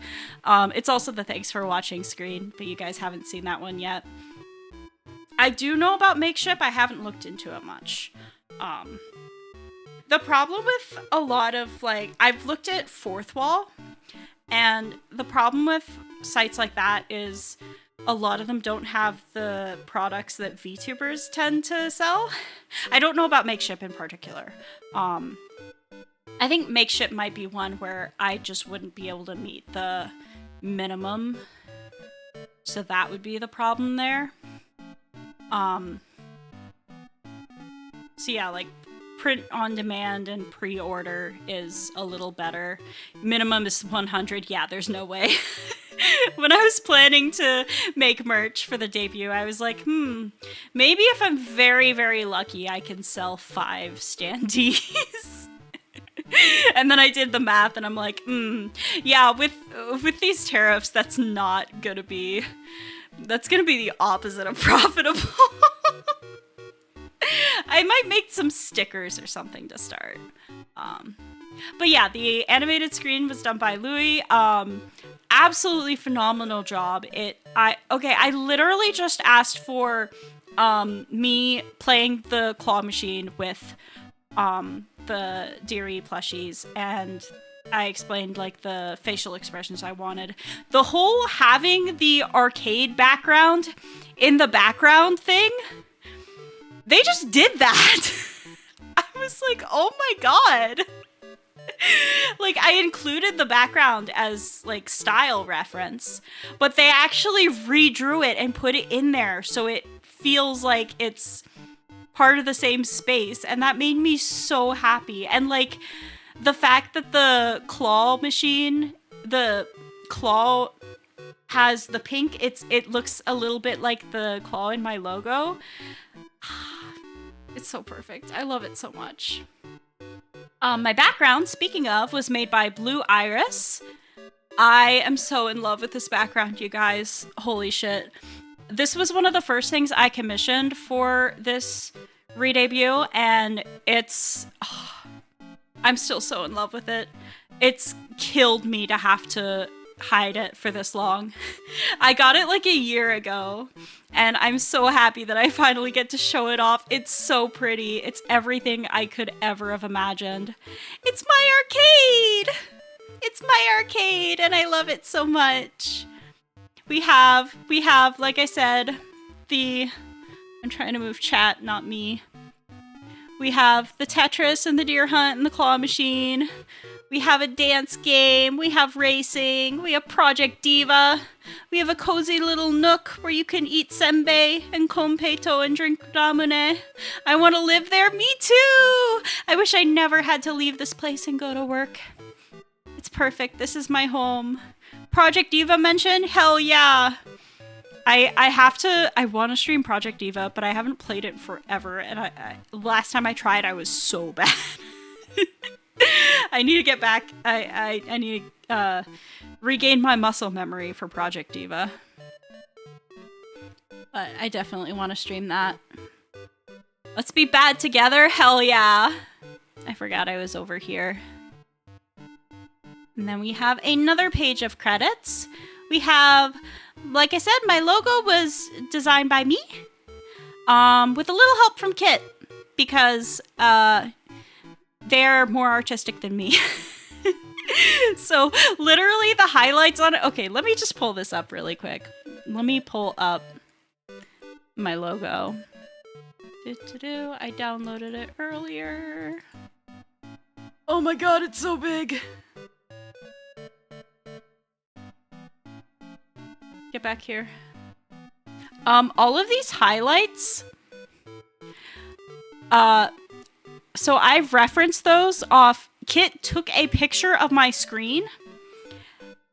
It's also the thanks for watching screen, but you guys haven't seen that one yet. I do know about Makeship. I haven't looked into it much. The problem with a lot of, like, I've looked at Fourth Wall, and the problem with sites like that is a lot of them don't have the products that VTubers tend to sell. I don't know about Makeship in particular. I think Makeship might be one where I just wouldn't be able to meet the minimum. So that would be the problem there. So yeah, like print on demand and pre-order is a little better. Minimum is 100. Yeah, there's no way. When I was planning to make merch for the debut, I was like, maybe if I'm very, very lucky, I can sell 5 standees. And then I did the math and I'm like, yeah, with these tariffs, that's gonna be the opposite of profitable. I might make some stickers or something to start. But yeah, the animated screen was done by Louie. Absolutely phenomenal job. I literally just asked for me playing the claw machine with the Dearie plushies, and I explained like the facial expressions I wanted. The whole having the arcade background in the background thing, they just did that. I was like, oh my god. Like, I included the background as like style reference, but they actually redrew it and put it in there so it feels like it's part of the same space, and that made me so happy. And like the fact that the claw machine, the claw has the pink, it looks a little bit like the claw in my logo. It's so perfect. I love it so much. My background, speaking of, was made by Blue Iris. I am so in love with this background, you guys. Holy shit. This was one of the first things I commissioned for this re-debut, and I'm still so in love with it. It's killed me to have to hide it for this long. I got it like a year ago, and I'm so happy that I finally get to show it off. It's so pretty. It's everything I could ever have imagined. It's my arcade! It's my arcade, and I love it so much. We have, like I said, I'm trying to move chat, not me. We have the Tetris and the Deer Hunt and the Claw Machine. We have a dance game. We have racing. We have Project Diva. We have a cozy little nook where you can eat senbei and konpeito and drink ramune. I want to live there. Me too! I wish I never had to leave this place and go to work. It's perfect. This is my home. Project Diva mention? Hell yeah! I want to stream Project Diva, but I haven't played it forever, and last time I tried, I was so bad. I need to get back. I need to regain my muscle memory for Project Diva. But I definitely want to stream that. Let's be bad together? Hell yeah! I forgot I was over here. And then we have another page of credits. We have, like I said, my logo was designed by me, with a little help from Kit, because they're more artistic than me. So literally the highlights on it. Okay, let me just pull this up really quick. Let me pull up my logo. I downloaded it earlier. Oh my god, it's so big. Get back here. All of these highlights, so I've referenced those off. Kit took a picture of my screen,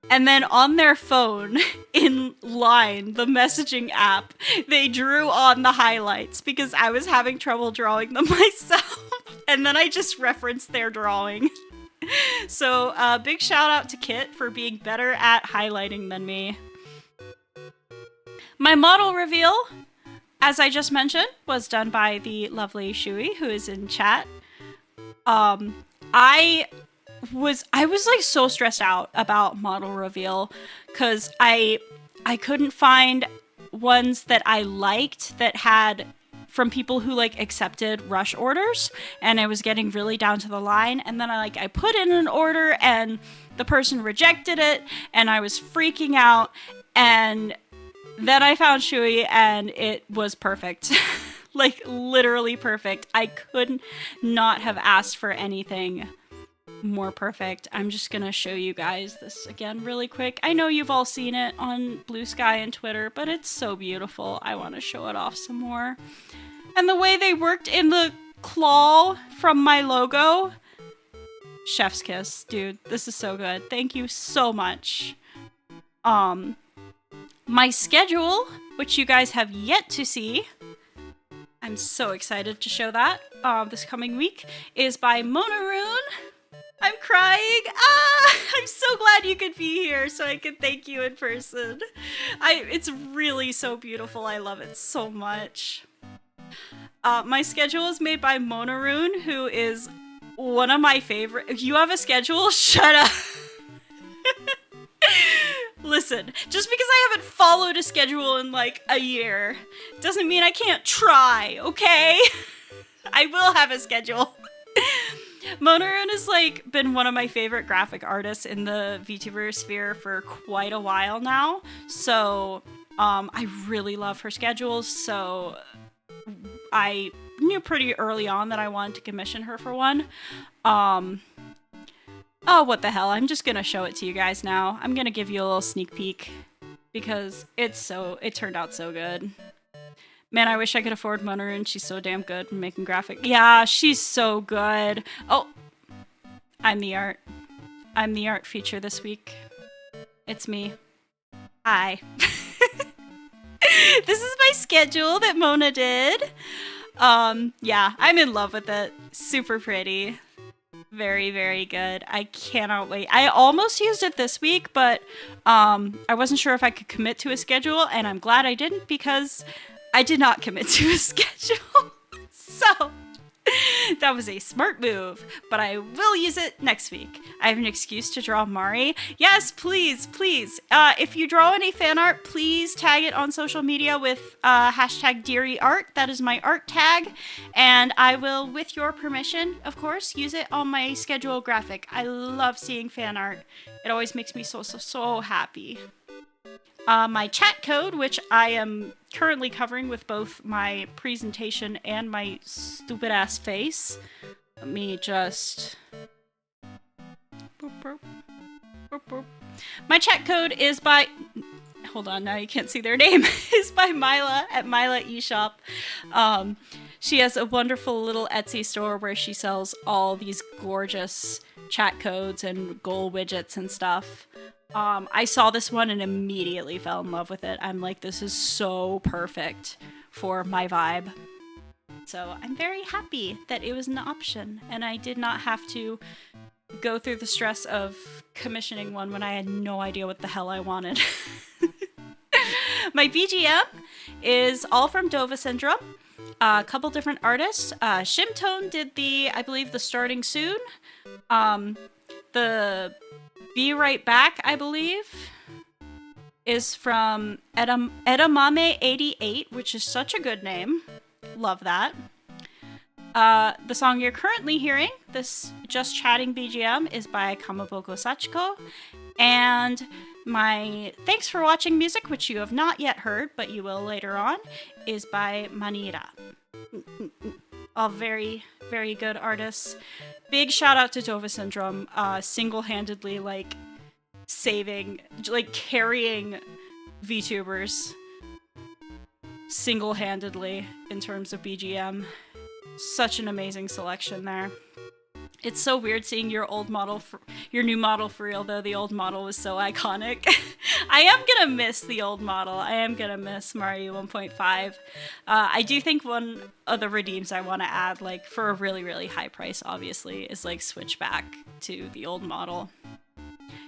and then on their phone, in Line, the messaging app, they drew on the highlights because I was having trouble drawing them myself. And then I just referenced their drawing. So, big shout out to Kit for being better at highlighting than me. My model reveal, as I just mentioned, was done by the lovely Shui, who is in chat. I was like so stressed out about model reveal because I couldn't find ones that I liked that had from people who like accepted rush orders, and I was getting really down to the line, and then I put in an order and the person rejected it and I was freaking out, and then I found Shui and it was perfect. Like literally perfect. I could not have asked for anything more perfect. I'm just gonna show you guys this again really quick. I know you've all seen it on Blue Sky and Twitter, but it's so beautiful. I want to show it off some more. And the way they worked in the claw from my logo, chef's kiss, dude. This is so good. Thank you so much. My schedule, which you guys have yet to see, I'm so excited to show that this coming week, is by Monaroon. I'm crying. I'm so glad you could be here so I could thank you in person. It's really so beautiful. I love it so much. My schedule is made by Monaroon, who is one of my favorite. You have a schedule? Shut up. Listen, just because I haven't followed a schedule in like a year doesn't mean I can't try, okay? I will have a schedule. Monaroon has like been one of my favorite graphic artists in the VTuber sphere for quite a while now. So I really love her schedules. So I knew pretty early on that I wanted to commission her for one. Oh, what the hell. I'm just going to show it to you guys now. I'm going to give you a little sneak peek because it turned out so good. Man, I wish I could afford Monaroon. She's so damn good at making graphic. Yeah, she's so good. Oh, I'm the art. I'm the art feature this week. It's me. Hi. This is my schedule that Mona did. Yeah, I'm in love with it. Super pretty. Very, very good. I cannot wait. I almost used it this week, but I wasn't sure if I could commit to a schedule, and I'm glad I didn't because I did not commit to a schedule. So that was a smart move, but I will use it next week. I have an excuse to draw Mari. Yes, please, please. If you draw any fan art, please tag it on social media with hashtag #DearieArt. That is my art tag. And I will, with your permission, of course, use it on my schedule graphic. I love seeing fan art. It always makes me so happy. My chat code, which I am currently covering with both my presentation and my stupid ass face. Let me just... Boop, boop. Boop, boop. My chat code is by... Hold on, now you can't see their name. Is by Mila at Mila eShop. She has a wonderful little Etsy store where she sells all these gorgeous chat codes and goal widgets and stuff. I saw this one and immediately fell in love with it. I'm like, this is so perfect for my vibe. So I'm very happy that it was an option and I did not have to go through the stress of commissioning one when I had no idea what the hell I wanted. My BGM is all from Dova Syndrome. A couple different artists. Shimtone did I believe the Starting Soon. The Be Right Back, I believe, is from Edamame88, which is such a good name. Love that. The song you're currently hearing, this Just Chatting BGM, is by Kamaboko Sachiko. And my Thanks for Watching music, which you have not yet heard, but you will later on, is by Manira. All very, very good artists. Big shout out to Dova Syndrome, single-handedly, like, saving, like, carrying VTubers single-handedly in terms of BGM. Such an amazing selection there. It's so weird seeing your new model for real, though. The old model was so iconic. I am gonna miss the old model. I am gonna miss Mario 1.5. I do think one of the redeems I want to add, like, for a really, really high price, obviously, is, like, switch back to the old model.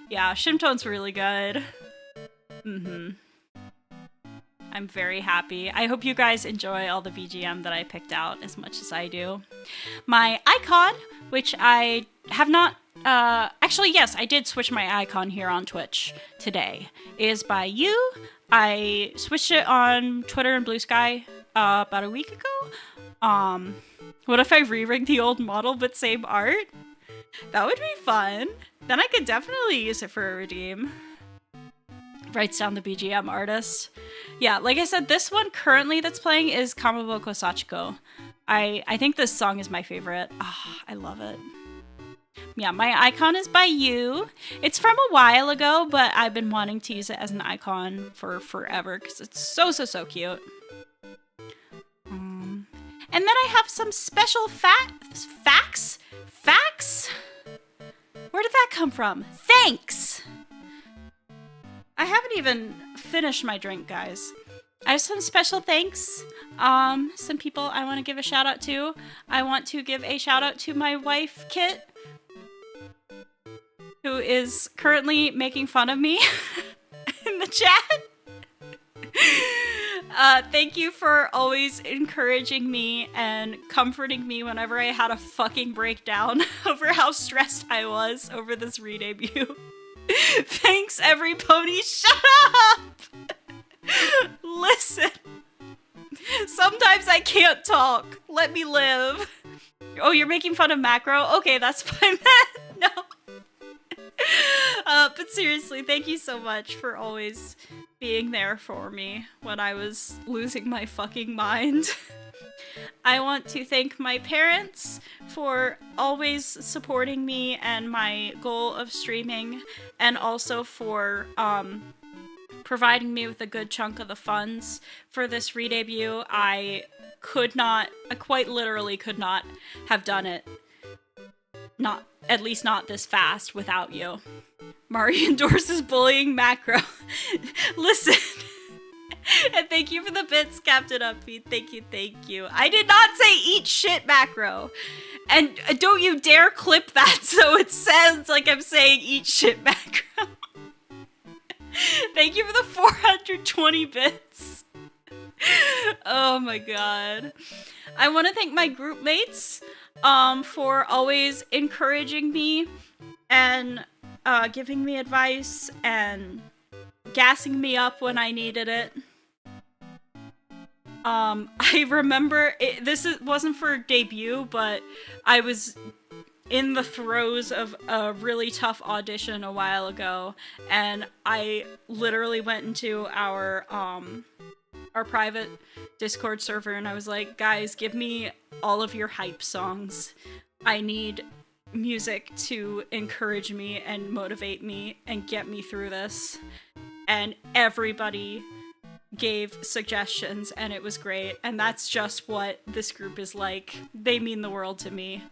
Yeah, Shimtone's really good. I'm very happy. I hope you guys enjoy all the BGM that I picked out as much as I do. My icon, which I have not... actually, yes, I did switch my icon here on Twitch today, is by you. I switched it on Twitter and Blue Sky about a week ago. What if I re-rig the old model but same art? That would be fun. Then I could definitely use it for a redeem. Writes down the BGM artist. Yeah, like I said, this one currently that's playing is Kamaboko Sachiko. I think this song is my favorite. I love it. Yeah, my icon is by you. It's from a while ago, but I've been wanting to use it as an icon for forever because it's so, so, so cute. And then I have some special facts? Where did that come from? Thanks! I haven't even finished my drink, guys. I have some special thanks. Some people I want to give a shout out to. I want to give a shout out to my wife, Kit, who is currently making fun of me in the chat. Thank you for always encouraging me and comforting me whenever I had a fucking breakdown over how stressed I was over this re-debut. Thanks, every pony. Shut up! Listen. Sometimes I can't talk. Let me live. Oh, you're making fun of Macro? Okay, that's fine. No. But seriously, thank you so much for always being there for me when I was losing my fucking mind. I want to thank my parents for always supporting me and my goal of streaming, and also for providing me with a good chunk of the funds for this re-debut. I quite literally could not have done it. At least not this fast without you. Mari endorses bullying Macro. Listen. And thank you for the bits, Captain Upbeat. Thank you. I did not say eat shit, Macro. And don't you dare clip that so it sounds like I'm saying eat shit, Macro. Thank you for the 420 bits. Oh my god. I want to thank my group mates for always encouraging me and giving me advice and gassing me up when I needed it. I remember, wasn't for debut, but I was in the throes of a really tough audition a while ago, and I literally went into our private Discord server, and I was like, guys, give me all of your hype songs. I need music to encourage me and motivate me and get me through this. And everybody gave suggestions, and it was great. And that's just what this group is like. They mean the world to me.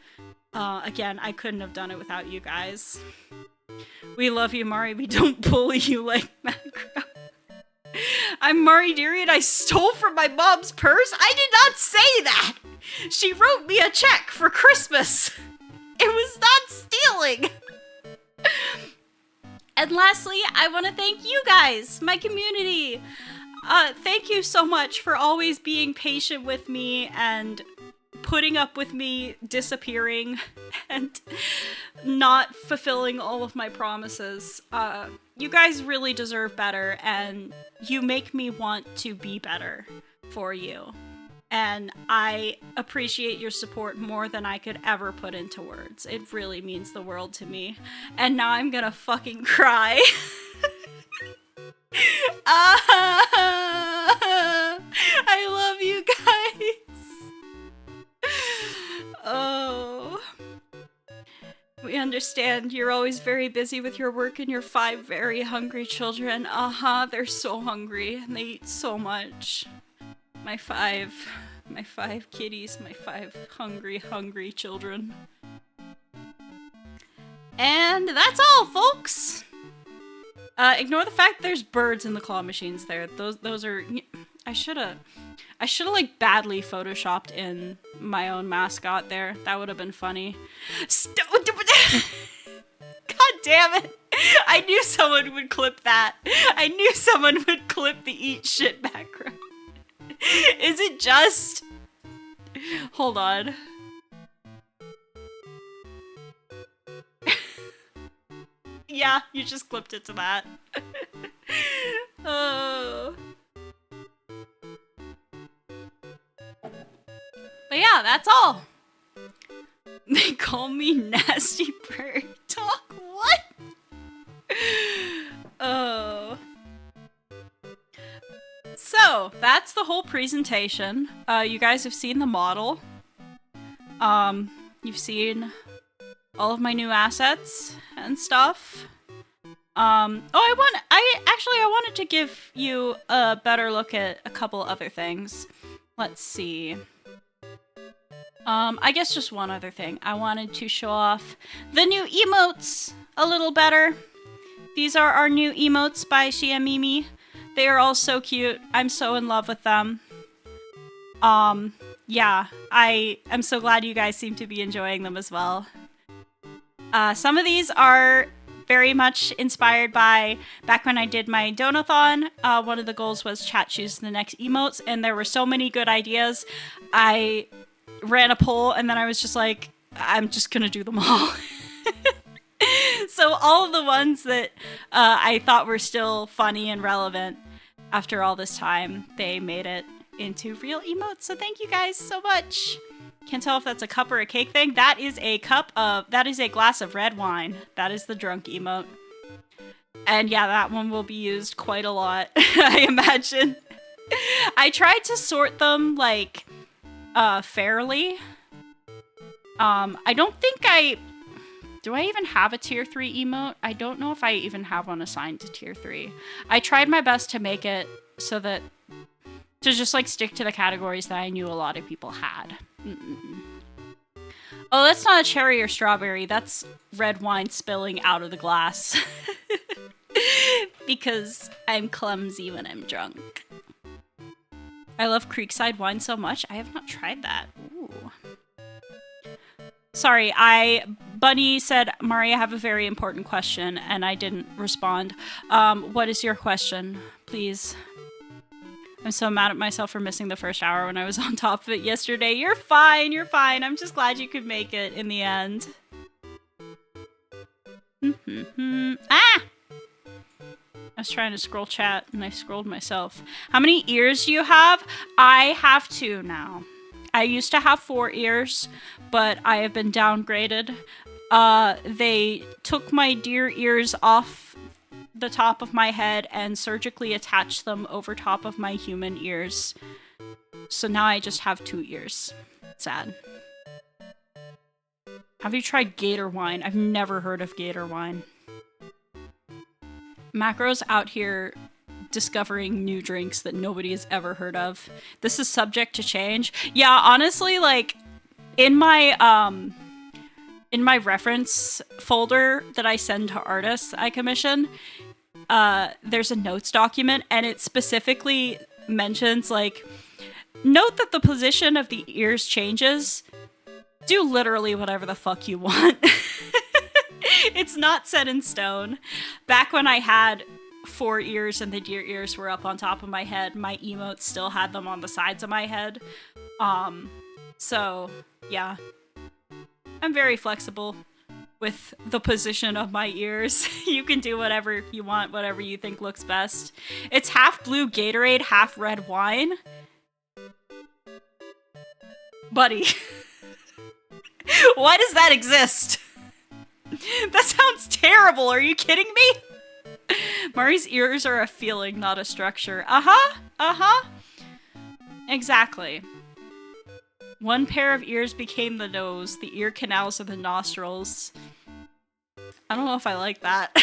Again, I couldn't have done it without you guys. We love you, Mari. We don't bully you like Macro. I'm marideerie and I stole from my mom's purse? I did not say that! She wrote me a check for Christmas. It was not stealing. And lastly, I want to thank you guys, my community. Thank you so much for always being patient with me and putting up with me disappearing and not fulfilling all of my promises. You guys really deserve better, and you make me want to be better for you. And I appreciate your support more than I could ever put into words. It really means the world to me. And now I'm gonna fucking cry. I love you guys. understand. You're always very busy with your work and your 5 very hungry children. They're so hungry and they eat so much. My five kitties, my 5 hungry children. And that's all, folks. Ignore the fact there's birds in the claw machines there. Those are... I should've like badly photoshopped in my own mascot there. That would have been funny. God damn it! I knew someone would clip that. I knew someone would clip the eat shit background. Is it just... Hold on. Yeah, you just clipped it to that. Oh. But yeah, that's all. They call me Nasty Bird Talk. What? Oh. So, that's the whole presentation. You guys have seen the model. You've seen all of my new assets and stuff. I wanted to give you a better look at a couple other things. Let's see. I guess just one other thing. I wanted to show off the new emotes a little better. These are our new emotes by Shia Mimi. They are all so cute. I'm so in love with them. Yeah, I am so glad you guys seem to be enjoying them as well. Some of these are very much inspired by back when I did my donathon. One of the goals was chat choose the next emotes, and there were so many good ideas. I ran a poll, and then I was just like, I'm just gonna do them all. So all of the ones that I thought were still funny and relevant after all this time, they made it into real emotes. So thank you guys so much. Can't tell if that's a cup or a cake thing. That is a glass of red wine. That is the drunk emote. And yeah, that one will be used quite a lot, I imagine. I tried to sort them, like, fairly. I don't think do I even have a tier 3 emote? I don't know if I even have one assigned to tier 3. I tried my best to make it so that, to just like stick to the categories that I knew a lot of people had. Oh, that's not a cherry or strawberry. That's red wine spilling out of the glass. Because I'm clumsy when I'm drunk. I love Creekside wine so much. I have not tried that. Ooh. Sorry, Bunny said, Mari, I have a very important question, and I didn't respond. What is your question, please? I'm so mad at myself for missing the first hour when I was on top of it yesterday. You're fine, you're fine. I'm just glad you could make it in the end. Ah! I was trying to scroll chat, and I scrolled myself. How many ears do you have? I have 2 now. I used to have 4 ears, but I have been downgraded. They took my deer ears off the top of my head and surgically attached them over top of my human ears. So now I just have 2 ears. Sad. Have you tried gator wine? I've never heard of gator wine. Macro's out here discovering new drinks that nobody has ever heard of. This is subject to change. Yeah, honestly, like, in my reference folder that I send to artists I commission, there's a notes document, and it specifically mentions, like, note that the position of the ears changes. Do literally whatever the fuck you want. It's not set in stone. Back when I had 4 ears and the deer ears were up on top of my head, my emotes still had them on the sides of my head. So, yeah. I'm very flexible with the position of my ears. You can do whatever you want, whatever you think looks best. It's half blue Gatorade, half red wine. Buddy. Why does that exist? That sounds terrible. Are you kidding me? Mari's ears are a feeling, not a structure. Exactly. One pair of ears became the nose. The ear canals are the nostrils. I don't know if I like that.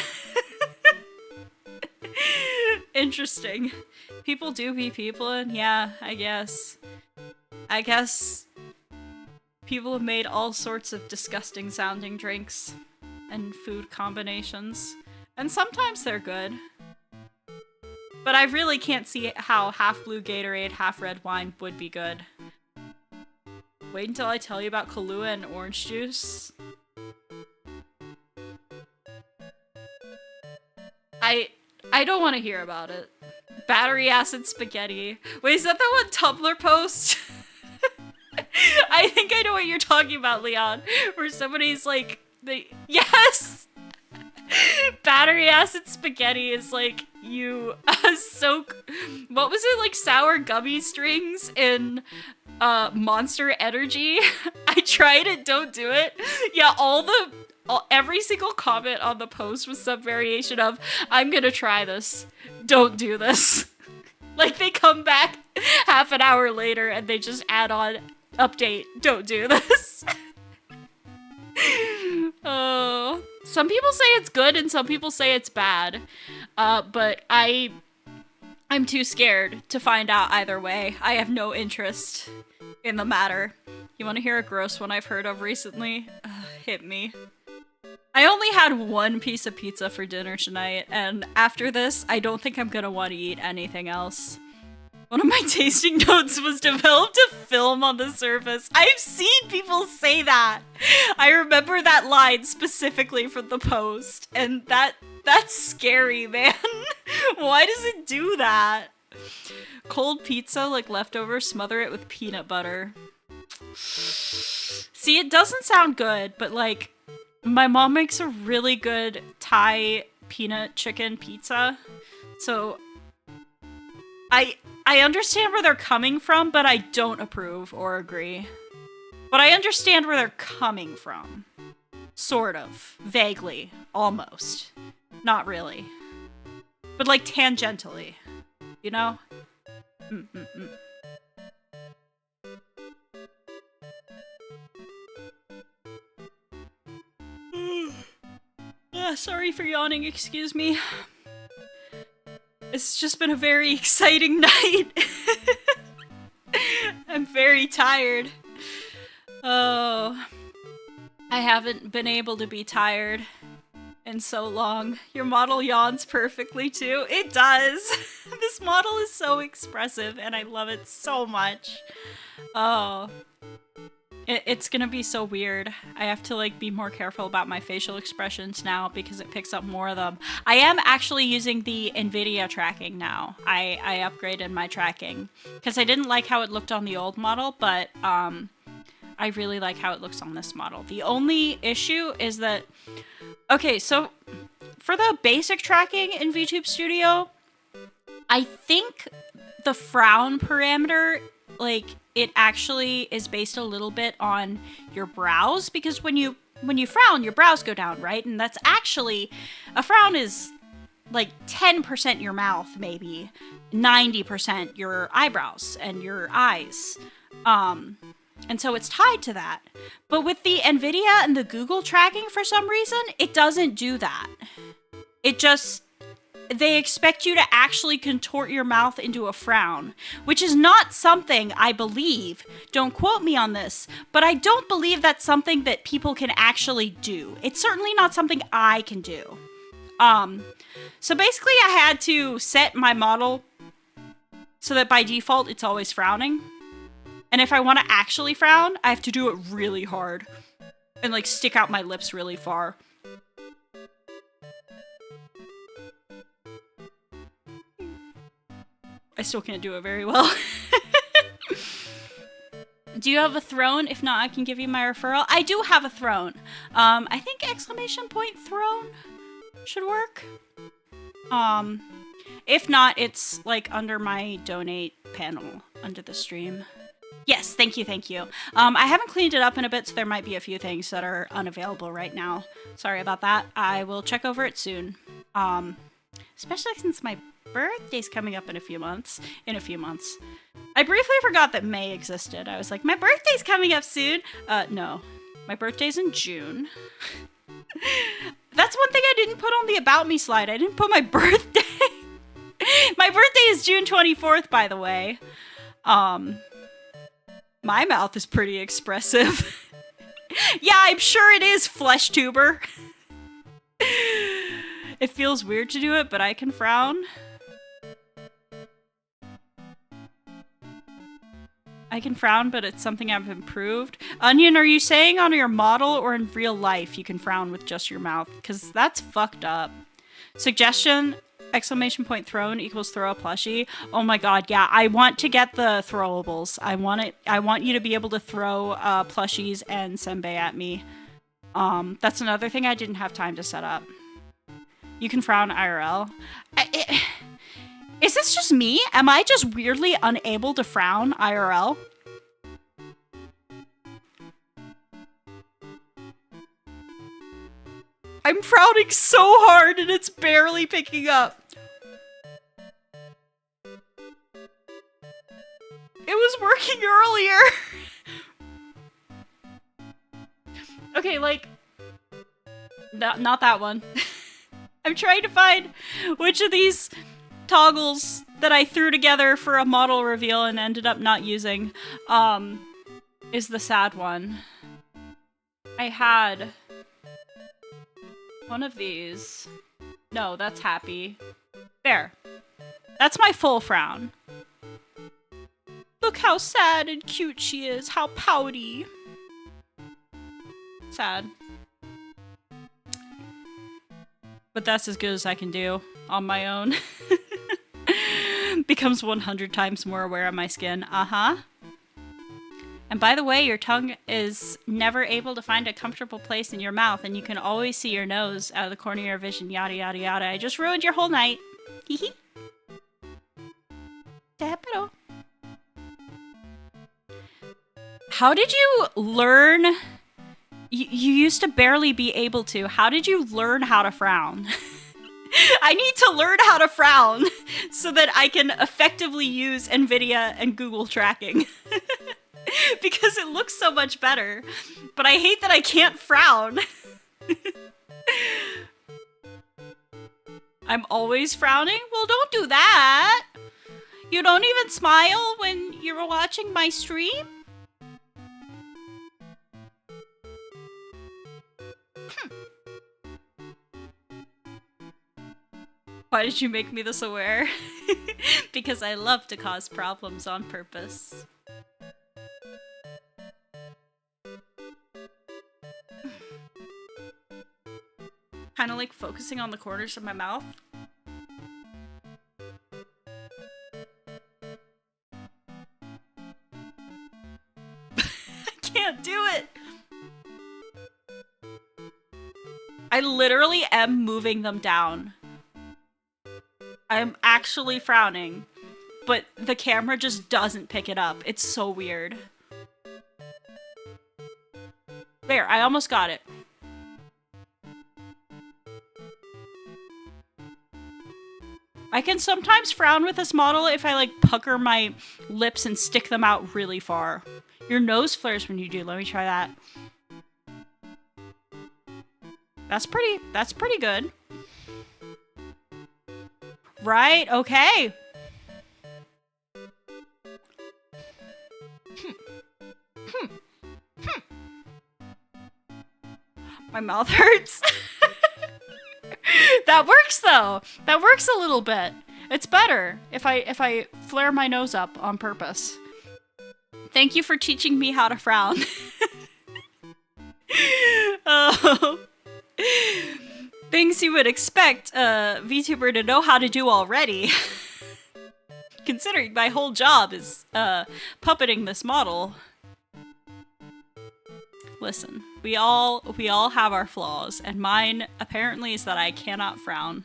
Interesting. People do be people, and yeah, I guess. I guess people have made all sorts of disgusting sounding drinks and food combinations. And sometimes they're good. But I really can't see how half blue Gatorade, half red wine would be good. Wait until I tell you about Kahlua and orange juice. I don't want to hear about it. Battery acid spaghetti. Wait, is that the one Tumblr post? I think I know what you're talking about, Leon. Where somebody's like, yes! Battery acid spaghetti is like, you soak, what was it, like sour gummy strings in Monster Energy? I tried it, don't do it. Yeah, every single comment on the post was some variation of, I'm gonna try this, don't do this. Like, they come back half an hour later and they just add on, update, don't do this. Oh, some people say it's good and some people say it's bad, but I'm too scared to find out either way. I have no interest in the matter. You want to hear a gross one I've heard of recently? Hit me. I only had one piece of pizza for dinner tonight, and after this, I don't think I'm gonna want to eat anything else. One of my tasting notes was developed a film on the surface. I've seen people say that. I remember that line specifically from the post, and that's scary, man. Why does it do that? Cold pizza, like leftover, smother it with peanut butter. See, it doesn't sound good, but like, my mom makes a really good Thai peanut chicken pizza, so I understand where they're coming from, but I don't approve or agree. But I understand where they're coming from. Sort of. Vaguely. Almost. Not really. But like tangentially. You know? Sorry for yawning, excuse me. It's just been a very exciting night. I'm very tired. Oh, I haven't been able to be tired in so long. Your model yawns perfectly too. It does. This model is so expressive and I love it so much. Oh. It's gonna be so weird. I have to like be more careful about my facial expressions now because it picks up more of them. I am actually using the NVIDIA tracking now. I upgraded my tracking because I didn't like how it looked on the old model, but I really like how it looks on this model. The only issue is that, okay, so for the basic tracking in VTube Studio, I think the frown parameter, like, it actually is based a little bit on your brows, because when you frown, your brows go down, right? And that's actually, a frown is like 10% your mouth, maybe 90% your eyebrows and your eyes. And so it's tied to that. But with the NVIDIA and the Google tracking, for some reason, it doesn't do that. It just, they expect you to actually contort your mouth into a frown, which is not something I believe, don't quote me on this, but I don't believe that's something that people can actually do. It's certainly not something I can do. So basically I had to set my model so that by default it's always frowning. And if I want to actually frown, I have to do it really hard and like stick out my lips really far. I still can't do it very well. Do you have a throne? If not, I can give you my referral. I do have a throne. I think exclamation point throne should work. If not, it's like under my donate panel under the stream. Yes, thank you, thank you. I haven't cleaned it up in a bit, so there might be a few things that are unavailable right now. Sorry about that. I will check over it soon. Especially since my birthday's coming up in a few months. I briefly forgot that May existed. I was like, my birthday's coming up soon. No. My birthday's in June. That's one thing I didn't put on the About Me slide. I didn't put my birthday. My birthday is June 24th, by the way. My mouth is pretty expressive. Yeah, I'm sure it is, flesh tuber. It feels weird to do it, but I can frown. I can frown, but it's something I've improved. Onion, are you saying on your model or in real life you can frown with just your mouth? Because that's fucked up. Suggestion, exclamation point thrown equals throw a plushie. Oh my god, yeah. I want to get the throwables. I want you to be able to throw plushies and senbei at me. That's another thing I didn't have time to set up. You can frown IRL. Is this just me? Am I just weirdly unable to frown IRL? I'm frowning so hard and it's barely picking up. It was working earlier. Okay, like... not that one. I'm trying to find which of these toggles that I threw together for a model reveal and ended up not using is the sad one. I had one of these. No, that's happy. There. That's my full frown. Look how sad and cute she is. How pouty. Sad. But that's as good as I can do on my own. Becomes 100 times more aware of my skin. Uh-huh. And by the way, your tongue is never able to find a comfortable place in your mouth, and you can always see your nose out of the corner of your vision, yada yada yada. I just ruined your whole night. Hee hee. How did you learn? You used to barely be able to. How did you learn how to frown? I need to learn how to frown so that I can effectively use NVIDIA and Google tracking. Because it looks so much better. But I hate that I can't frown. I'm always frowning? Well, don't do that. You don't even smile when you're watching my stream? Why did you make me this aware? Because I love to cause problems on purpose. Kind of like focusing on the corners of my mouth. I can't do it! I literally am moving them down. I'm actually frowning, but the camera just doesn't pick it up. It's so weird. There, I almost got it. I can sometimes frown with this model if I like pucker my lips and stick them out really far. Your nose flares when you do. Let me try that. That's pretty good. Right? Okay. My mouth hurts. That works though. That works a little bit. It's better if I flare my nose up on purpose. Thank you for teaching me how to frown. Oh. Things you would expect a VTuber to know how to do already. Considering my whole job is puppeting this model. Listen, we all have our flaws, and mine apparently is that I cannot frown.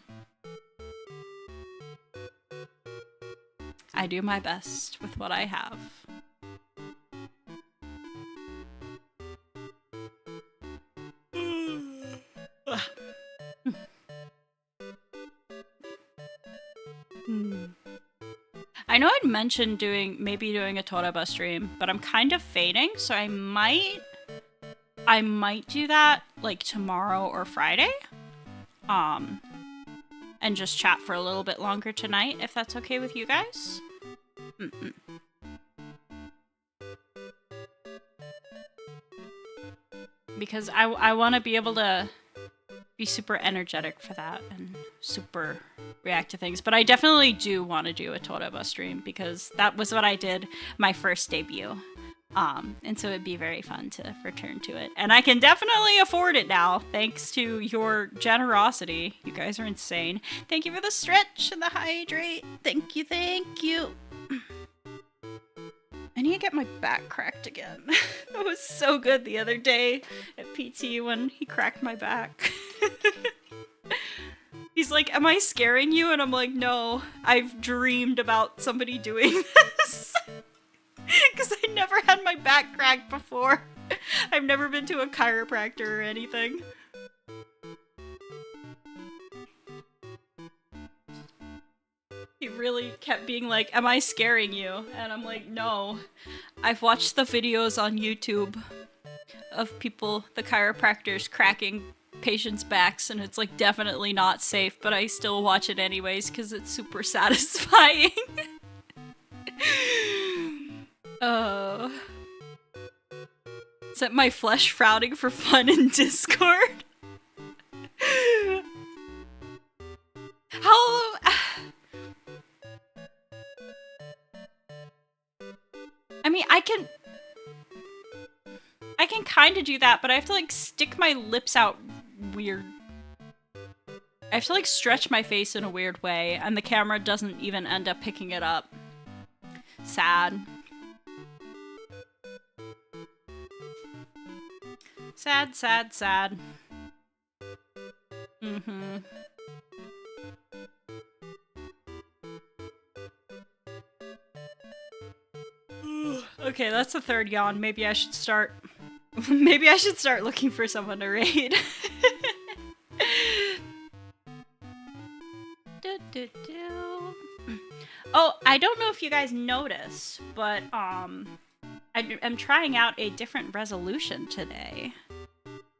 I do my best with what I have. I know I'd mentioned maybe doing a Toraba stream, but I'm kind of fading, so I might do that like tomorrow or Friday. and just chat for a little bit longer tonight, if that's okay with you guys. Because I want to be able to be super energetic for that and super react to things. But I definitely do want to do a total bus stream because that was what I did my first debut. And so it'd be very fun to return to it. And I can definitely afford it now, thanks to your generosity. You guys are insane. Thank you for the stretch and the hydrate. Thank you, thank you. I need to get my back cracked again. It was so good the other day at PT when he cracked my back. He's like, am I scaring you? And I'm like, no, I've dreamed about somebody doing this. Because I never had my back cracked before. I've never been to a chiropractor or anything. He really kept being like, am I scaring you? And I'm like, no. I've watched the videos on YouTube of people, the chiropractors, cracking patients' backs, and it's like definitely not safe, but I still watch it anyways because it's super satisfying. Is that my flesh frowning for fun in Discord? How... I mean, I can kind of do that, but I have to, like, stick my lips out weird. I have to, like, stretch my face in a weird way, and the camera doesn't even end up picking it up. Sad. Sad, sad, sad. Okay, that's the third yawn. Maybe I should start... Maybe I should start looking for someone to raid. Oh, I don't know if you guys noticed, but I'm trying out a different resolution today.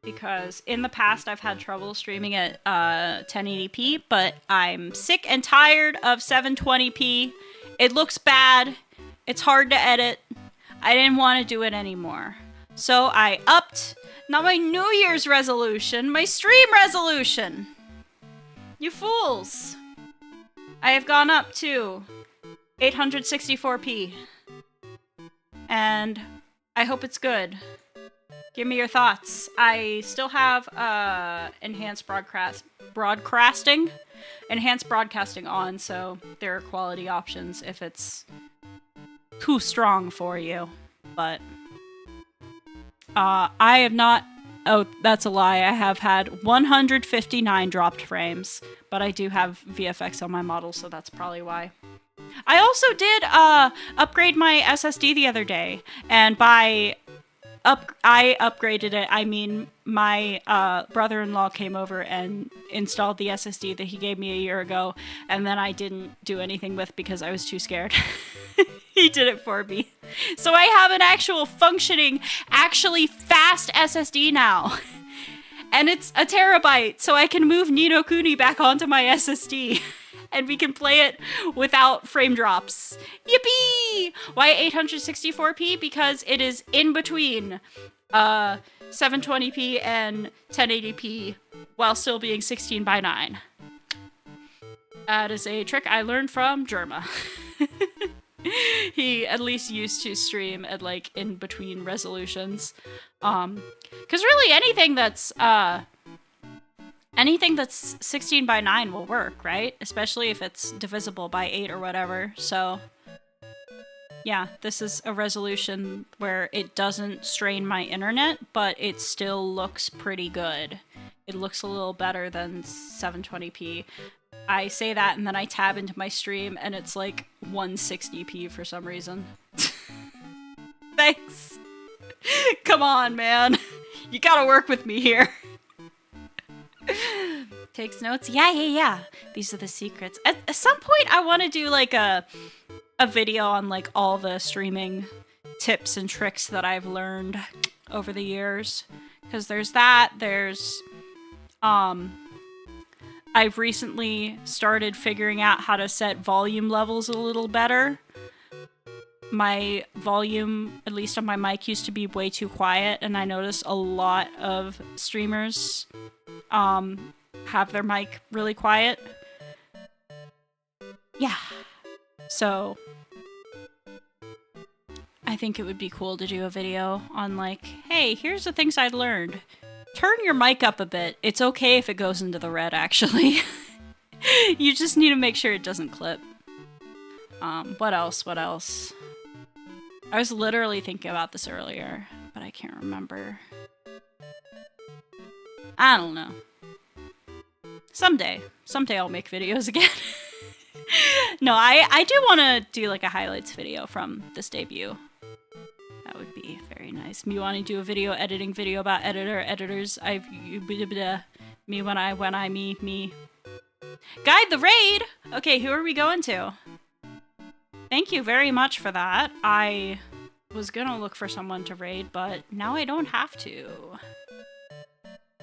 Because in the past I've had trouble streaming at 1080p, but I'm sick and tired of 720p. It looks bad. It's hard to edit. I didn't want to do it anymore. So I upped, not my New Year's resolution, my stream resolution. You fools. I have gone up to 864p. And I hope it's good. Give me your thoughts. I still have enhanced broadcasting on, so there are quality options if it's too strong for you. But I have not... Oh, that's a lie. I have had 159 dropped frames, but I do have VFX on my model, so that's probably why. I also did upgrade my SSD the other day, and by I upgraded it, I mean my brother-in-law came over and installed the SSD that he gave me a year ago, and then I didn't do anything with because I was too scared. He did it for me. So I have an actual functioning, actually fast SSD now. And it's a terabyte, so I can move Ni no Kuni back onto my SSD. And we can play it without frame drops. Yippee! Why 864p? Because it is in between 720p and 1080p while still being 16:9. That is a trick I learned from Jerma. He at least used to stream at, like, in between resolutions. Because really anything that's 16:9 will work, right? Especially if it's divisible by 8 or whatever. So yeah, this is a resolution where it doesn't strain my internet, but it still looks pretty good. It looks a little better than 720p. I say that and then I tab into my stream and it's like 160p for some reason. Thanks. Come on, man. You gotta work with me here. Takes notes? Yeah. These are the secrets. At some point, I want to do, like, a video on, like, all the streaming tips and tricks that I've learned over the years. Because there's that, there's, I've recently started figuring out how to set volume levels a little better. My volume, at least on my mic, used to be way too quiet, and I notice a lot of streamers have their mic really quiet. Yeah. So I think it would be cool to do a video on like, hey, here's the things I learned. Turn your mic up a bit. It's okay if it goes into the red, actually. You just need to make sure it doesn't clip. What else? I was literally thinking about this earlier, but I can't remember. I don't know. Someday I'll make videos again. No, I do want to do like a highlights video from this debut. That would be very nice. Me wanting to do a editing video about editors. Me. Guide the raid! Okay, who are we going to? Thank you very much for that. I was gonna look for someone to raid, but now I don't have to.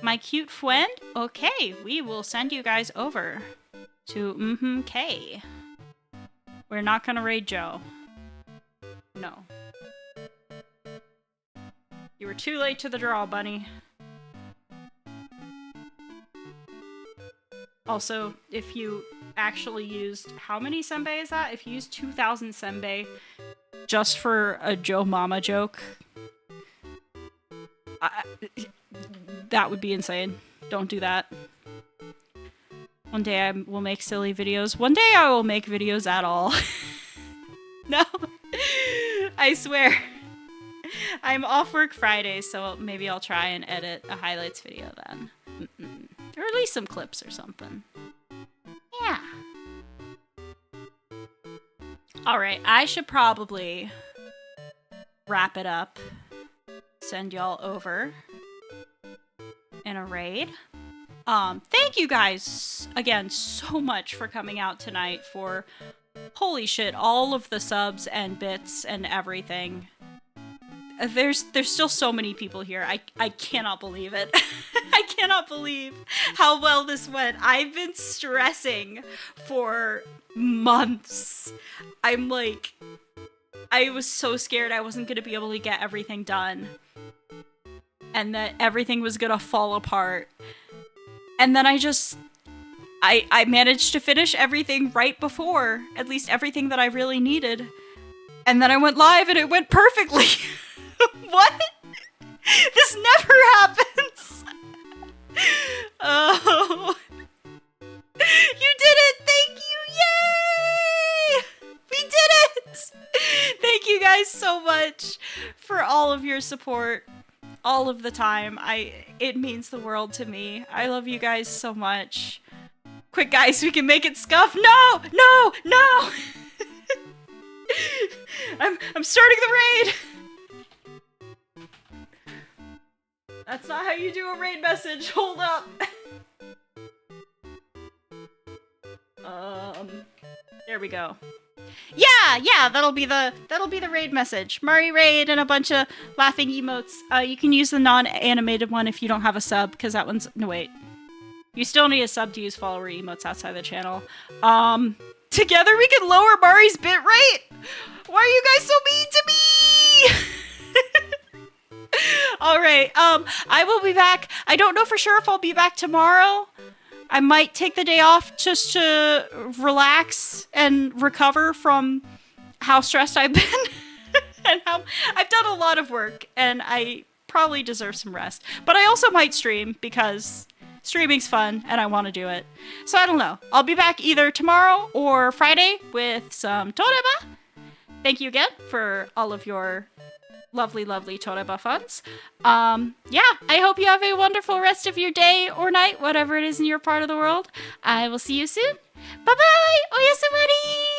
My cute friend? Okay, we will send you guys over to K. We're not gonna raid Joe. No. You were too late to the draw, bunny. Also, if you actually used... How many senbei is that? If you used 2,000 senbei just for a Joe Mama joke, that would be insane. Don't do that. One day I will make silly videos. One day I will make videos at all. No. I swear. I'm off work Friday, so maybe I'll try and edit a highlights video then. Or at least some clips or something. Yeah. Alright, I should probably wrap it up. Send y'all over in a raid. Thank you guys again so much for coming out tonight for, holy shit, all of the subs and bits and everything. There's still so many people here. I cannot believe it. I cannot believe how well this went. I've been stressing for months. I'm like, I was so scared I wasn't going to be able to get everything done. And that everything was going to fall apart. And then I managed to finish everything right before, at least everything that I really needed. And then I went live and it went perfectly. What? This never happens. Oh. You did it! Thank you! Yay! We did it! Thank you guys so much for all of your support all of the time. It means the world to me. I love you guys so much. Quick guys, we can make it scuff. No! No! No! I'm starting the raid! That's not how you do a raid message. Hold up. There we go. Yeah, that'll be the raid message. Murray raid and a bunch of laughing emotes. You can use the non-animated one if you don't have a sub, because that one's... No, wait. You still need a sub to use follower emotes outside the channel. Together we can lower Murray's bitrate? Why are you guys so mean to me? Alright, I will be back. I don't know for sure if I'll be back tomorrow. I might take the day off just to relax and recover from how stressed I've been. And how I've done a lot of work, and I probably deserve some rest. But I also might stream, because streaming's fun, and I want to do it. So I don't know. I'll be back either tomorrow or Friday with some Toreba. Thank you again for all of your lovely, lovely Toreba funds. Yeah, I hope you have a wonderful rest of your day or night, whatever it is in your part of the world. I will see you soon. Bye-bye! Oyasumari!